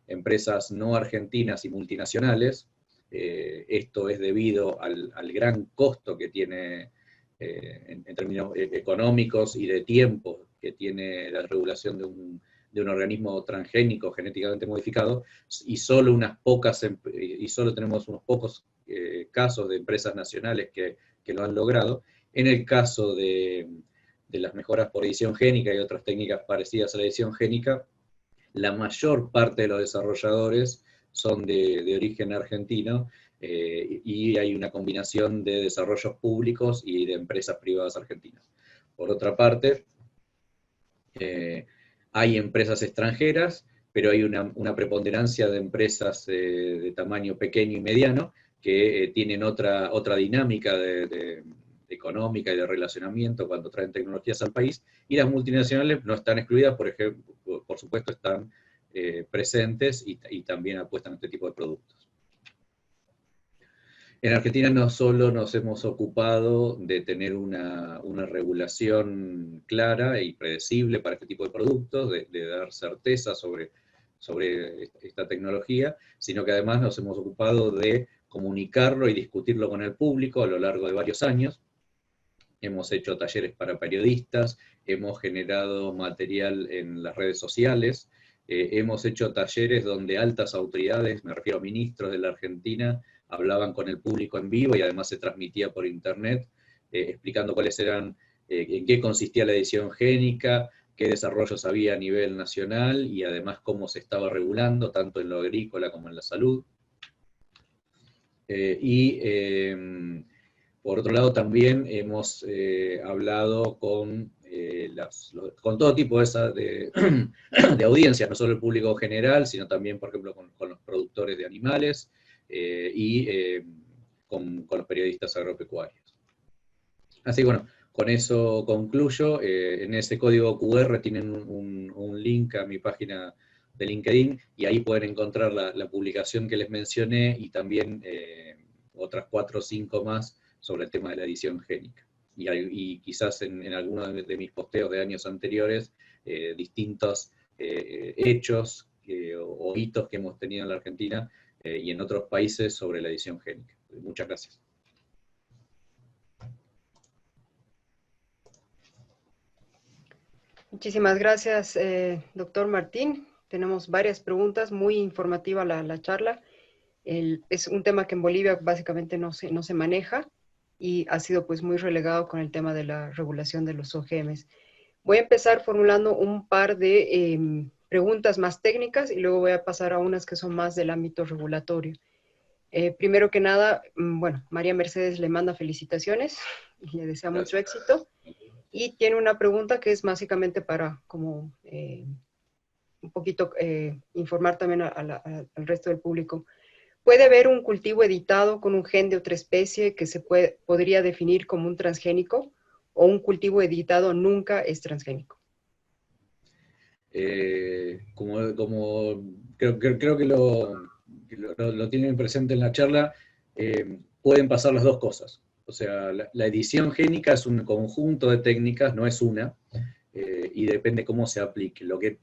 empresas no argentinas y multinacionales, esto es debido al gran costo que tiene en términos económicos y de tiempo que tiene la regulación de un organismo transgénico genéticamente modificado, y solo tenemos unos pocos casos de empresas nacionales que lo han logrado. En el caso de las mejoras por edición génica y otras técnicas parecidas a la edición génica, la mayor parte de los desarrolladores son de origen argentino, y hay una combinación de desarrollos públicos y de empresas privadas argentinas. Por otra parte, hay empresas extranjeras, pero hay una preponderancia de empresas de tamaño pequeño y mediano que tienen otra dinámica económica y de relacionamiento cuando traen tecnologías al país, y las multinacionales no están excluidas, por supuesto están presentes y también apuestan a este tipo de productos. En Argentina no solo nos hemos ocupado de tener una regulación clara y predecible para este tipo de productos, de dar certeza sobre esta tecnología, sino que además nos hemos ocupado de comunicarlo y discutirlo con el público a lo largo de varios años. Hemos hecho talleres para periodistas, hemos generado material en las redes sociales, hemos hecho talleres donde altas autoridades, me refiero a ministros de la Argentina, hablaban con el público en vivo y además se transmitía por internet, explicando cuáles eran, en qué consistía la edición génica, qué desarrollos había a nivel nacional y además cómo se estaba regulando, tanto en lo agrícola como en la salud. Por otro lado, también hemos hablado con todo tipo de audiencias, no solo el público general, sino también, por ejemplo, con los productores de animales y con los periodistas agropecuarios. Así que bueno, con eso concluyo. En ese código QR tienen un link a mi página de LinkedIn, y ahí pueden encontrar la publicación que les mencioné y también otras 4 o 5 más sobre el tema de la edición génica. Y quizás en algunos de mis posteos de años anteriores, distintos hechos o hitos que hemos tenido en la Argentina y en otros países sobre la edición génica. Muchas gracias. Muchísimas gracias, doctor Martín. Tenemos varias preguntas, muy informativa la charla. Es un tema que en Bolivia básicamente no se maneja y ha sido pues muy relegado con el tema de la regulación de los OGMs. Voy a empezar formulando un par de preguntas más técnicas y luego voy a pasar a unas que son más del ámbito regulatorio. Primero que nada, bueno, María Mercedes le manda felicitaciones y le desea mucho éxito. Y tiene una pregunta que es básicamente para como un poquito informar también al resto del público. ¿Puede haber un cultivo editado con un gen de otra especie que podría definir como un transgénico o un cultivo editado nunca es transgénico? Creo que lo tienen presente en la charla, pueden pasar las dos cosas. O sea, la edición génica es un conjunto de técnicas, no es una, y depende cómo se aplique. Lo que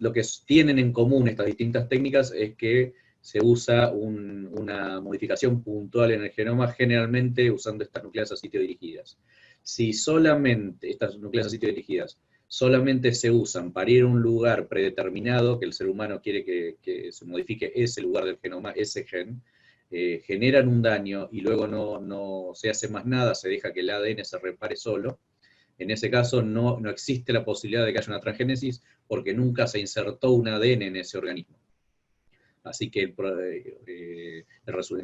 tienen en común estas distintas técnicas es que se usa una modificación puntual en el genoma, generalmente usando estas nucleasas a sitio dirigidas. Si solamente estas nucleasas a sitio dirigidas solamente se usan para ir a un lugar predeterminado, que el ser humano quiere que se modifique ese lugar del genoma, ese gen, generan un daño y luego no se hace más nada, se deja que el ADN se repare solo. En ese caso no existe la posibilidad de que haya una transgénesis porque nunca se insertó un ADN en ese organismo. Así que en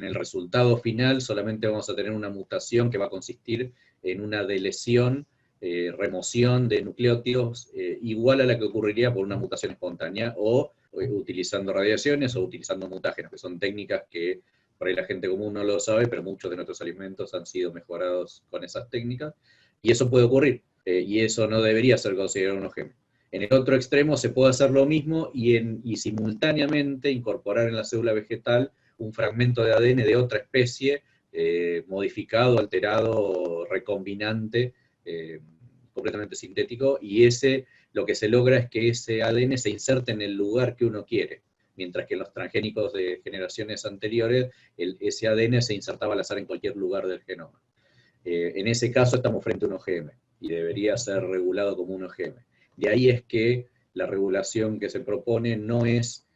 el resultado final solamente vamos a tener una mutación que va a consistir en una delesión, remoción de nucleótidos igual a la que ocurriría por una mutación espontánea o utilizando radiaciones o utilizando mutágenos, que son técnicas que por ahí la gente común no lo sabe, pero muchos de nuestros alimentos han sido mejorados con esas técnicas, y eso puede ocurrir, y eso no debería ser considerado un OGM. En el otro extremo se puede hacer lo mismo y simultáneamente incorporar en la célula vegetal un fragmento de ADN de otra especie, modificado, alterado, recombinante, completamente sintético, y lo que se logra es que ese ADN se inserte en el lugar que uno quiere, mientras que en los transgénicos de generaciones anteriores, ese ADN se insertaba al azar en cualquier lugar del genoma. En ese caso estamos frente a un OGM, y debería ser regulado como un OGM. De ahí es que la regulación que se propone no es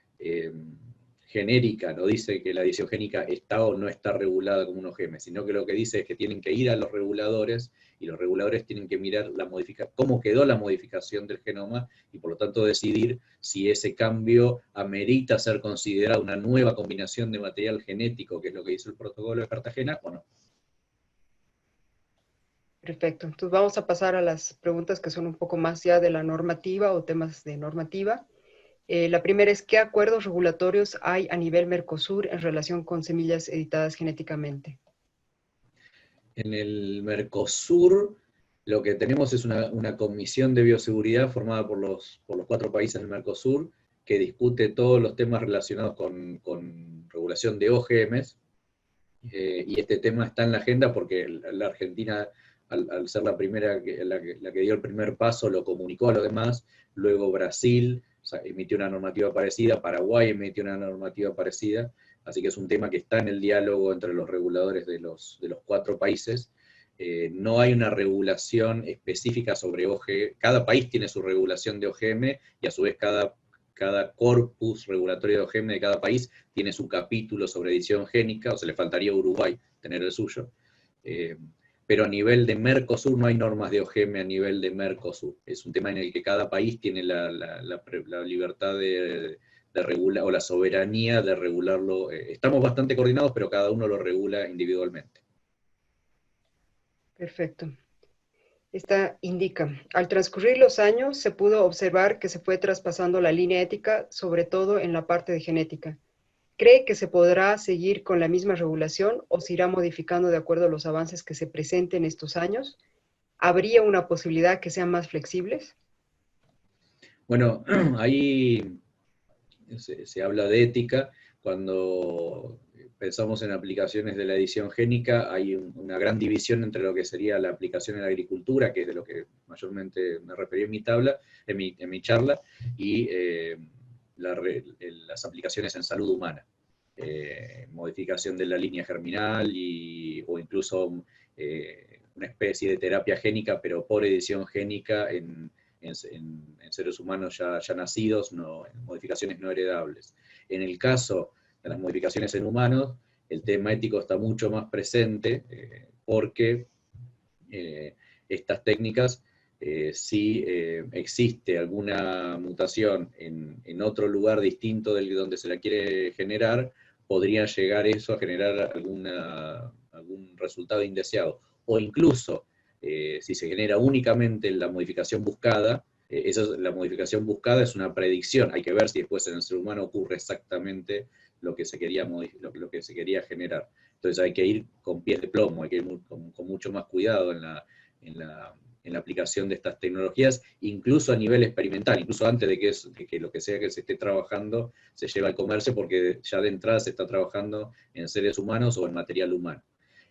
genérica, no dice que la edición génica está o no está regulada como un OGM, sino que lo que dice es que tienen que ir a los reguladores, y los reguladores tienen que mirar cómo quedó la modificación del genoma, y por lo tanto decidir si ese cambio amerita ser considerado una nueva combinación de material genético, que es lo que dice el protocolo de Cartagena, o no. Perfecto. Entonces vamos a pasar a las preguntas que son un poco más ya de la normativa o temas de normativa. La primera es, ¿qué acuerdos regulatorios hay a nivel Mercosur en relación con semillas editadas genéticamente? En el Mercosur lo que tenemos es una comisión de bioseguridad formada por los 4 países del Mercosur, que discute todos los temas relacionados con regulación de OGMs, y este tema está en la agenda porque la Argentina, al ser la primera, la que dio el primer paso, lo comunicó a los demás. Luego Brasil emitió una normativa parecida, Paraguay emitió una normativa parecida, así que es un tema que está en el diálogo entre los reguladores de los 4 países. No hay una regulación específica sobre OGM, cada país tiene su regulación de OGM, y a su vez cada corpus regulatorio de OGM de cada país tiene su capítulo sobre edición génica, o se le faltaría a Uruguay tener el suyo. Pero a nivel de Mercosur no hay normas de OGM a nivel de Mercosur. Es un tema en el que cada país tiene la libertad de regular, o la soberanía de regularlo. Estamos bastante coordinados, pero cada uno lo regula individualmente. Perfecto. Esta indica, al transcurrir los años se pudo observar que se fue traspasando la línea ética, sobre todo en la parte de genética. ¿Cree que se podrá seguir con la misma regulación o se irá modificando de acuerdo a los avances que se presenten estos años? ¿Habría una posibilidad que sean más flexibles? Bueno, ahí se habla de ética. Cuando pensamos en aplicaciones de la edición génica, hay una gran división entre lo que sería la aplicación en la agricultura, que es de lo que mayormente me referí en mi charla, y las aplicaciones en salud humana. Modificación de la línea germinal o incluso una especie de terapia génica, pero por edición génica en seres humanos ya nacidos, en modificaciones no heredables. En el caso de las modificaciones en humanos, el tema ético está mucho más presente porque estas técnicas, si existe alguna mutación en otro lugar distinto del donde se la quiere generar, podría llegar eso a generar algún resultado indeseado. O incluso, si se genera únicamente la modificación buscada, la modificación buscada es una predicción. Hay que ver si después en el ser humano ocurre exactamente lo que se quería generar. Entonces hay que ir con pies de plomo, hay que ir con mucho más cuidado en la aplicación de estas tecnologías, incluso a nivel experimental, incluso antes de que lo que sea que se esté trabajando se lleve al comercio, porque ya de entrada se está trabajando en seres humanos o en material humano.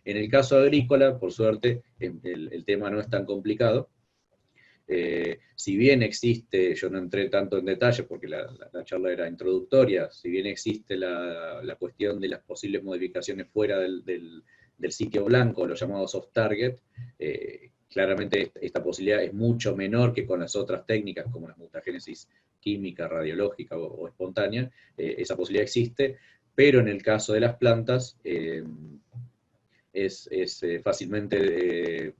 En el caso agrícola, por suerte, el tema no es tan complicado. Si bien existe, yo no entré tanto en detalle porque la charla era introductoria, si bien existe la cuestión de las posibles modificaciones fuera del sitio blanco, los llamados off-target, claramente esta posibilidad es mucho menor que con las otras técnicas como la mutagénesis química, radiológica o espontánea. Esa posibilidad existe, pero en el caso de las plantas es fácilmente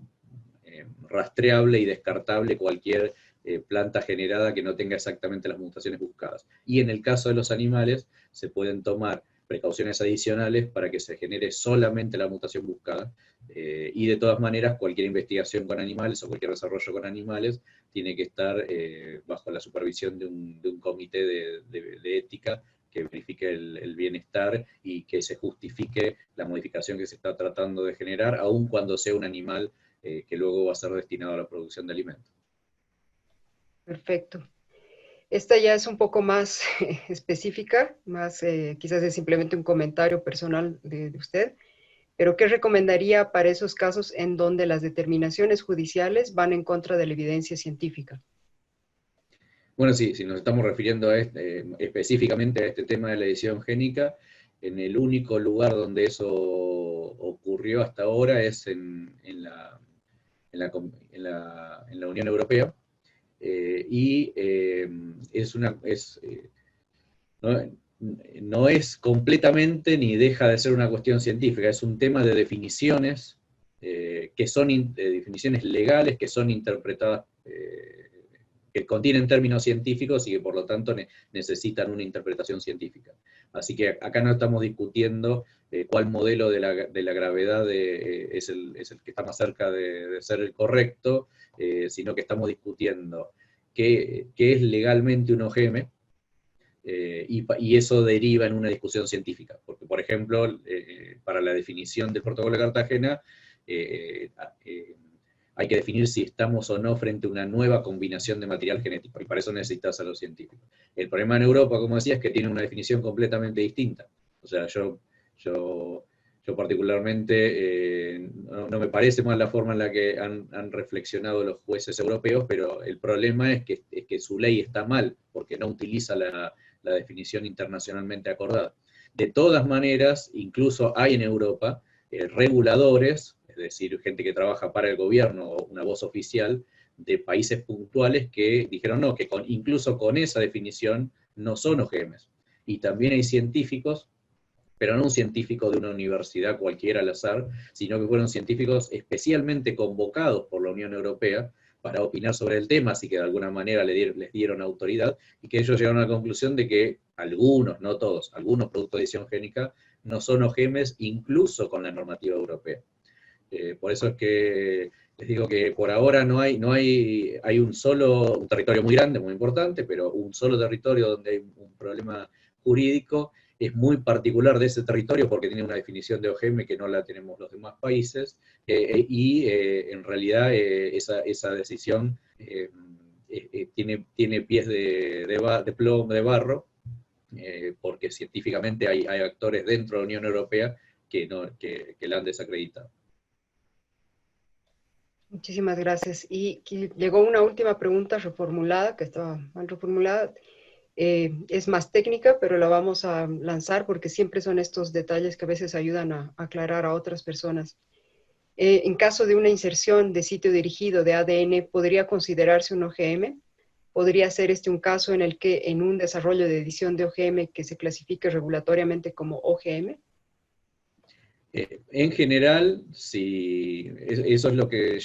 rastreable y descartable cualquier planta generada que no tenga exactamente las mutaciones buscadas. Y en el caso de los animales, se pueden tomar precauciones adicionales para que se genere solamente la mutación buscada, y de todas maneras cualquier investigación con animales o cualquier desarrollo con animales tiene que estar bajo la supervisión de un comité de ética que verifique el bienestar y que se justifique la modificación que se está tratando de generar, aun cuando sea un animal que luego va a ser destinado a la producción de alimentos. Perfecto. Esta ya es un poco más específica, más quizás es simplemente un comentario personal de usted, pero ¿qué recomendaría para esos casos en donde las determinaciones judiciales van en contra de la evidencia científica? Bueno, sí, si nos estamos refiriendo específicamente a este tema de la edición génica, en el único lugar donde eso ocurrió hasta ahora es en la Unión Europea, y no es completamente ni deja de ser una cuestión científica, es un tema de definiciones que son definiciones legales, que son interpretadas, que contienen términos científicos y que por lo tanto necesitan una interpretación científica. Así que acá no estamos discutiendo cuál modelo de la gravedad es el que está más cerca de ser el correcto, sino que estamos discutiendo qué es legalmente un OGM, y eso deriva en una discusión científica. Porque, por ejemplo, para la definición del Protocolo de Cartagena, hay que definir si estamos o no frente a una nueva combinación de material genético, y para eso necesitas a los científicos. El problema en Europa, como decía, es que tiene una definición completamente distinta. O sea, yo particularmente, no me parece mal la forma en la que han reflexionado los jueces europeos, pero el problema es que su ley está mal, porque no utiliza la definición internacionalmente acordada. De todas maneras, incluso hay en Europa reguladores, es decir, gente que trabaja para el gobierno o una voz oficial de países puntuales que dijeron no, que incluso con esa definición no son OGMs. Y también hay científicos, pero no un científico de una universidad cualquiera al azar, sino que fueron científicos especialmente convocados por la Unión Europea para opinar sobre el tema, así que de alguna manera les dieron autoridad, y que ellos llegaron a la conclusión de que algunos, no todos, algunos productos de edición génica no son OGMs, incluso con la normativa europea. Por eso es que les digo que por ahora hay un territorio muy grande, muy importante, pero un solo territorio donde hay un problema jurídico. Es muy particular de ese territorio porque tiene una definición de OGM que no la tenemos los demás países, en realidad esa decisión tiene pies de plomo, de barro, porque científicamente hay actores dentro de la Unión Europea que la han desacreditado. Muchísimas gracias. Y llegó una última pregunta reformulada, que estaba mal reformulada. Es más técnica, pero la vamos a lanzar porque siempre son estos detalles que a veces ayudan a aclarar a otras personas. En caso de una inserción de sitio dirigido de ADN, ¿podría considerarse un OGM? ¿Podría ser este un caso en el que en un desarrollo de edición de OGM que se clasifique regulatoriamente como OGM? En general, eso es lo que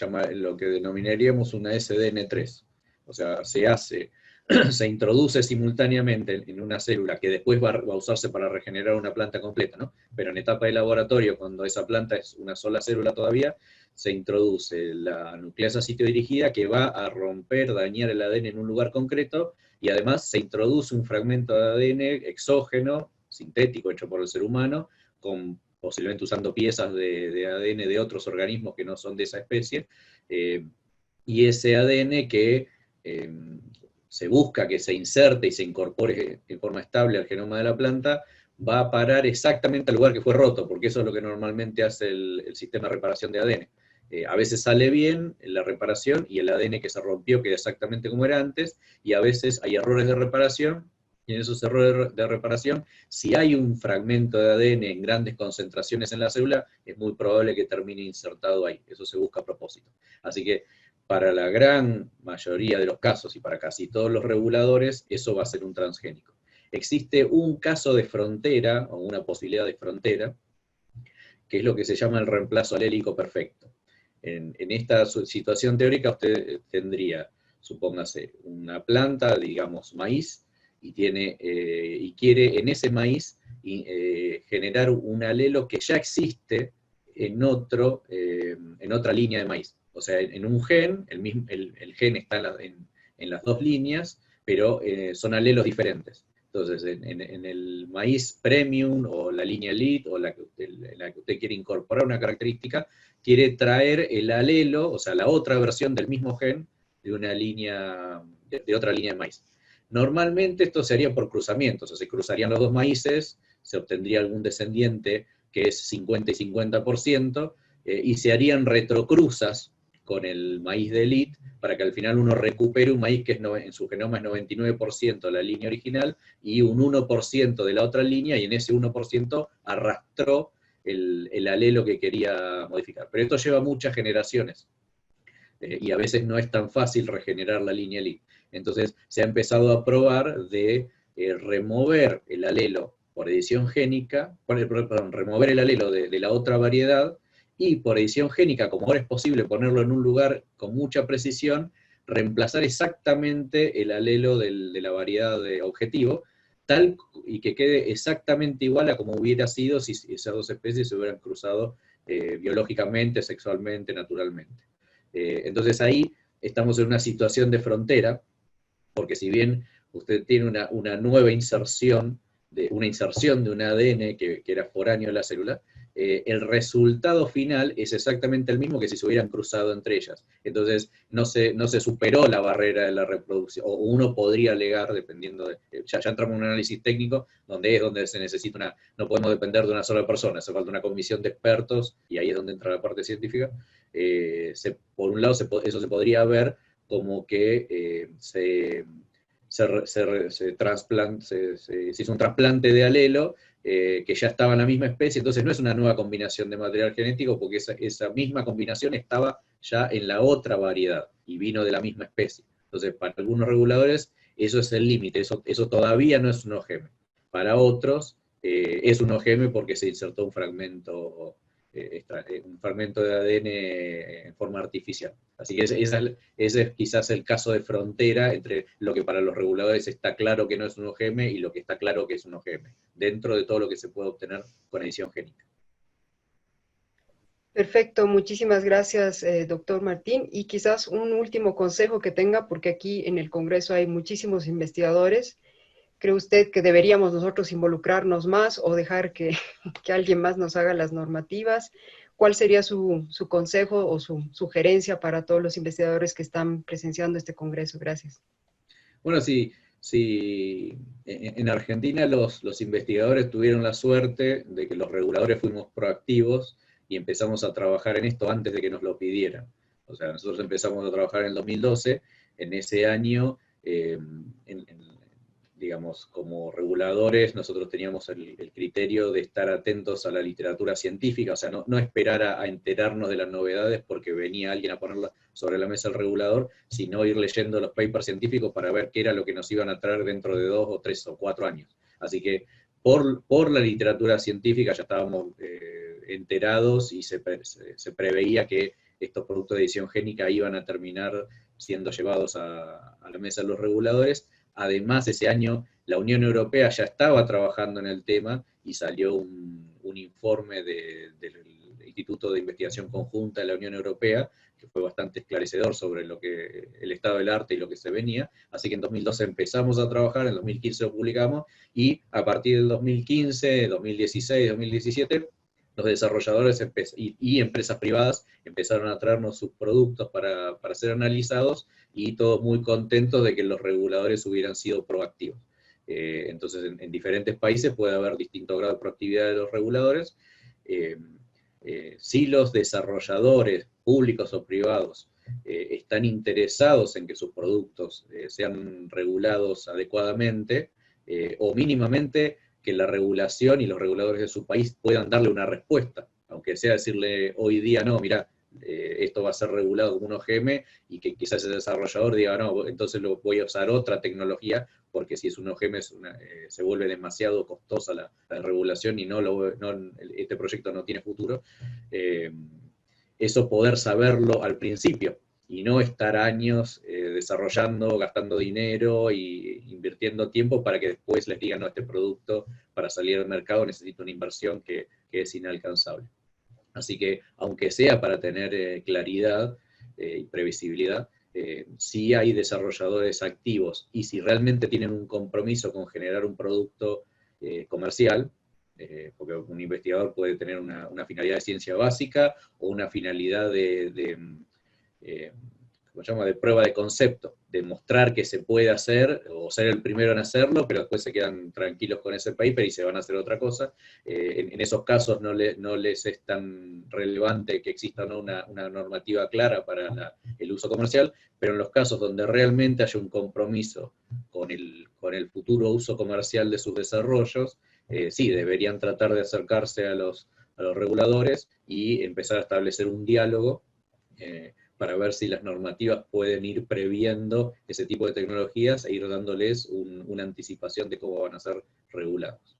denominaríamos una SDN3. O sea, se introduce simultáneamente en una célula que después va a usarse para regenerar una planta completa, ¿no? Pero en etapa de laboratorio, cuando esa planta es una sola célula todavía, se introduce la nucleasa sitio dirigida que va a romper, dañar el ADN en un lugar concreto, y además se introduce un fragmento de ADN exógeno, sintético, hecho por el ser humano, posiblemente usando piezas de ADN de otros organismos que no son de esa especie, y ese ADN que se busca que se inserte y se incorpore en forma estable al genoma de la planta, va a parar exactamente al lugar que fue roto, porque eso es lo que normalmente hace el sistema de reparación de ADN. A veces sale bien la reparación y el ADN que se rompió queda exactamente como era antes, y a veces hay errores de reparación, y en esos errores de reparación, si hay un fragmento de ADN en grandes concentraciones en la célula, es muy probable que termine insertado ahí. Eso se busca a propósito. Así que para la gran mayoría de los casos y para casi todos los reguladores, eso va a ser un transgénico. Existe un caso de frontera, o una posibilidad de frontera, que es lo que se llama el reemplazo alélico perfecto. En esta situación teórica usted tendría, supóngase, una planta, digamos maíz, y quiere en ese maíz generar un alelo que ya existe en otra línea de maíz. O sea, en un gen, el gen está en las dos líneas, pero son alelos diferentes. Entonces, en el maíz premium o la línea elite o en la que usted quiere incorporar una característica, quiere traer el alelo, o sea, la otra versión del mismo gen de otra línea de maíz. Normalmente esto se haría por cruzamiento, o sea, se cruzarían los dos maíces, se obtendría algún descendiente que es 50 y 50%, y se harían retrocruzas con el maíz de elite para que al final uno recupere un maíz que en su genoma es 99% la línea original y un 1% de la otra línea, y en ese 1% arrastró el alelo que quería modificar. Pero esto lleva muchas generaciones, y a veces no es tan fácil regenerar la línea elite. Entonces se ha empezado a probar de remover el alelo por edición génica, remover el alelo de la otra variedad, y por edición génica, como ahora es posible ponerlo en un lugar con mucha precisión, reemplazar exactamente el alelo de la variedad de objetivo, y que quede exactamente igual a como hubiera sido si esas dos especies se hubieran cruzado biológicamente, sexualmente, naturalmente. Entonces ahí estamos en una situación de frontera, porque si bien usted tiene una nueva inserción, una inserción de un ADN que era foráneo en la célula, el resultado final es exactamente el mismo que si se hubieran cruzado entre ellas. Entonces no se superó la barrera de la reproducción, o uno podría alegar, dependiendo ya entramos en un análisis técnico, donde se necesita no podemos depender de una sola persona, hace falta una comisión de expertos, y ahí es donde entra la parte científica. Por un lado eso se podría ver como que se hizo un trasplante de alelo que ya estaba en la misma especie, entonces no es una nueva combinación de material genético, porque esa misma combinación estaba ya en la otra variedad y vino de la misma especie. Entonces, para algunos reguladores, eso es el límite, eso todavía no es un OGM. Para otros, es un OGM porque se insertó un fragmento de ADN en forma artificial. Así que ese es quizás el caso de frontera entre lo que para los reguladores está claro que no es un OGM y lo que está claro que es un OGM, dentro de todo lo que se puede obtener con edición génica. Perfecto, muchísimas gracias, doctor Martín. Y quizás un último consejo que tenga, porque aquí en el Congreso hay muchísimos investigadores. ¿Cree usted que deberíamos nosotros involucrarnos más o dejar que, que alguien más nos haga las normativas? ¿Cuál sería su consejo o su sugerencia para todos los investigadores que están presenciando este Congreso? Gracias. Bueno, sí, en Argentina los investigadores tuvieron la suerte de que los reguladores fuimos proactivos y empezamos a trabajar en esto antes de que nos lo pidieran. O sea, nosotros empezamos a trabajar en el 2012, en ese año, digamos, como reguladores, nosotros teníamos el criterio de estar atentos a la literatura científica, o sea, no esperar a enterarnos de las novedades porque venía alguien a ponerla sobre la mesa el regulador, sino ir leyendo los papers científicos para ver qué era lo que nos iban a traer dentro de 2 o 3 o 4 años. Así que por la literatura científica ya estábamos enterados y se preveía que estos productos de edición génica iban a terminar siendo llevados a la mesa de los reguladores. Además, ese año la Unión Europea ya estaba trabajando en el tema y salió un informe del Instituto de Investigación Conjunta de la Unión Europea, que fue bastante esclarecedor sobre lo que, el estado del arte y lo que se venía. Así que en 2012 empezamos a trabajar, en 2015 lo publicamos, y a partir del 2015, 2016, 2017, los desarrolladores y empresas privadas empezaron a traernos sus productos para ser analizados, y todos muy contentos de que los reguladores hubieran sido proactivos. Entonces, en diferentes países puede haber distinto grado de proactividad de los reguladores. Si los desarrolladores, públicos o privados, están interesados en que sus productos sean regulados adecuadamente, o mínimamente que la regulación y los reguladores de su país puedan darle una respuesta, aunque sea decirle hoy día, no, mira, esto va a ser regulado como un OGM, y que quizás el desarrollador diga, no, entonces lo voy a usar otra tecnología, porque si es un OGM se vuelve demasiado costosa la regulación y este proyecto no tiene futuro. Eso poder saberlo al principio, y no estar años desarrollando, gastando dinero e invirtiendo tiempo para que después les digan, no, este producto para salir al mercado necesita una inversión que es inalcanzable. Así que, aunque sea para tener claridad y previsibilidad, si hay desarrolladores activos y si realmente tienen un compromiso con generar un producto comercial, porque un investigador puede tener una finalidad de ciencia básica o una finalidad ¿cómo se llama?, de prueba de concepto, de mostrar que se puede hacer, o ser el primero en hacerlo, pero después se quedan tranquilos con ese paper y se van a hacer otra cosa. En esos casos no les es tan relevante que exista o no una normativa clara para el uso comercial, pero en los casos donde realmente haya un compromiso con el futuro uso comercial de sus desarrollos, sí, deberían tratar de acercarse a los reguladores y empezar a establecer un diálogo para ver si las normativas pueden ir previendo ese tipo de tecnologías e ir dándoles una anticipación de cómo van a ser regulados.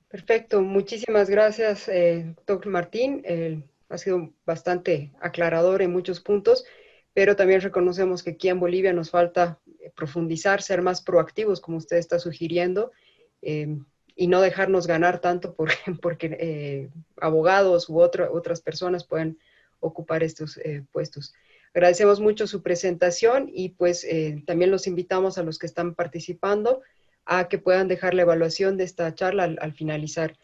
Perfecto, muchísimas gracias, doctor Martín. Ha sido bastante aclarador en muchos puntos, pero también reconocemos que aquí en Bolivia nos falta profundizar, ser más proactivos, como usted está sugiriendo, y no dejarnos ganar tanto porque abogados u otras personas pueden ocupar estos puestos. Agradecemos mucho su presentación y pues también los invitamos a los que están participando a que puedan dejar la evaluación de esta charla al finalizar.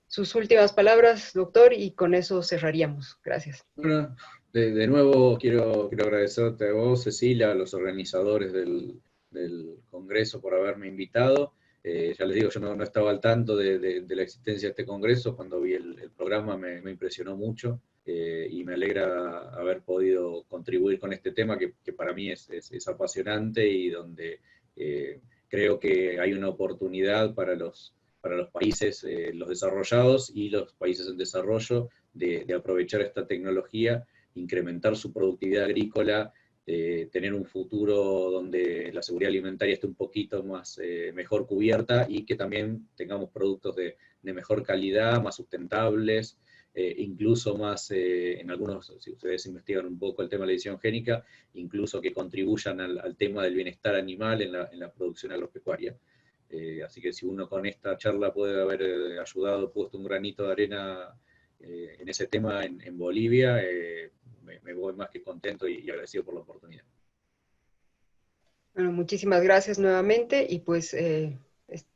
Sus últimas palabras, doctor, y con eso cerraríamos. Gracias. Bueno, de nuevo quiero agradecerte a vos, Cecilia, a los organizadores del Congreso por haberme invitado. Ya les digo, yo no estaba al tanto de la existencia de este Congreso. Cuando vi el programa me impresionó mucho, y me alegra haber podido contribuir con este tema que para mí es apasionante, y donde creo que hay una oportunidad para los países, los desarrollados y los países en desarrollo, de aprovechar esta tecnología, incrementar su productividad agrícola, tener un futuro donde la seguridad alimentaria esté un poquito más mejor cubierta, y que también tengamos productos de mejor calidad, más sustentables, incluso más, en algunos, si ustedes investigan un poco el tema de la edición génica, incluso que contribuyan al tema del bienestar animal en la producción agropecuaria. Así que si uno con esta charla puede haber ayudado, puesto un granito de arena en ese tema en Bolivia, me voy más que contento y agradecido por la oportunidad. Bueno, muchísimas gracias nuevamente y pues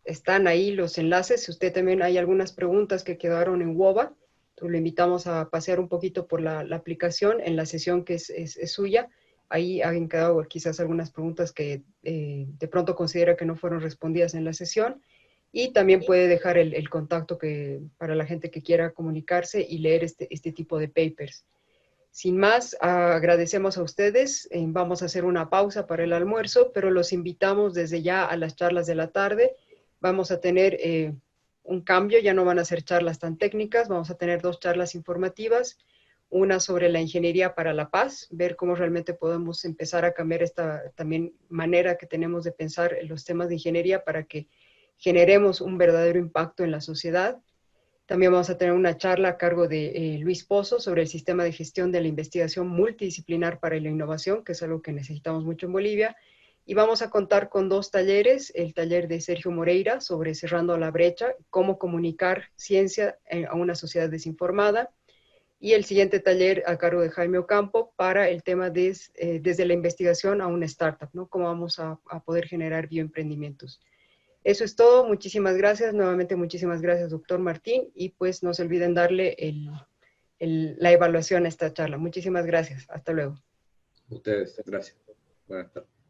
están ahí los enlaces. Si usted también hay algunas preguntas que quedaron en WOBA, lo invitamos a pasear un poquito por la aplicación en la sesión que es suya. Ahí han quedado quizás algunas preguntas que de pronto considera que no fueron respondidas en la sesión, y también puede dejar el contacto para la gente que quiera comunicarse y leer este tipo de papers. Sin más, agradecemos a ustedes. Vamos a hacer una pausa para el almuerzo, pero los invitamos desde ya a las charlas de la tarde. Vamos a tener un cambio, ya no van a ser charlas tan técnicas, vamos a tener 2 charlas informativas, una sobre la ingeniería para la paz, ver cómo realmente podemos empezar a cambiar esta también manera que tenemos de pensar en los temas de ingeniería para que generemos un verdadero impacto en la sociedad. También vamos a tener una charla a cargo de Luis Pozo sobre el sistema de gestión de la investigación multidisciplinar para la innovación, que es algo que necesitamos mucho en Bolivia. Y vamos a contar con 2 talleres, el taller de Sergio Moreira sobre Cerrando la Brecha, cómo comunicar ciencia a una sociedad desinformada, y el siguiente taller a cargo de Jaime Ocampo para el tema desde la investigación a una startup, ¿no? Cómo vamos a poder generar bioemprendimientos. Eso es todo, muchísimas gracias, nuevamente muchísimas gracias, doctor Martín, y pues no se olviden darle la evaluación a esta charla. Muchísimas gracias, hasta luego. Ustedes, gracias. Buenas tardes.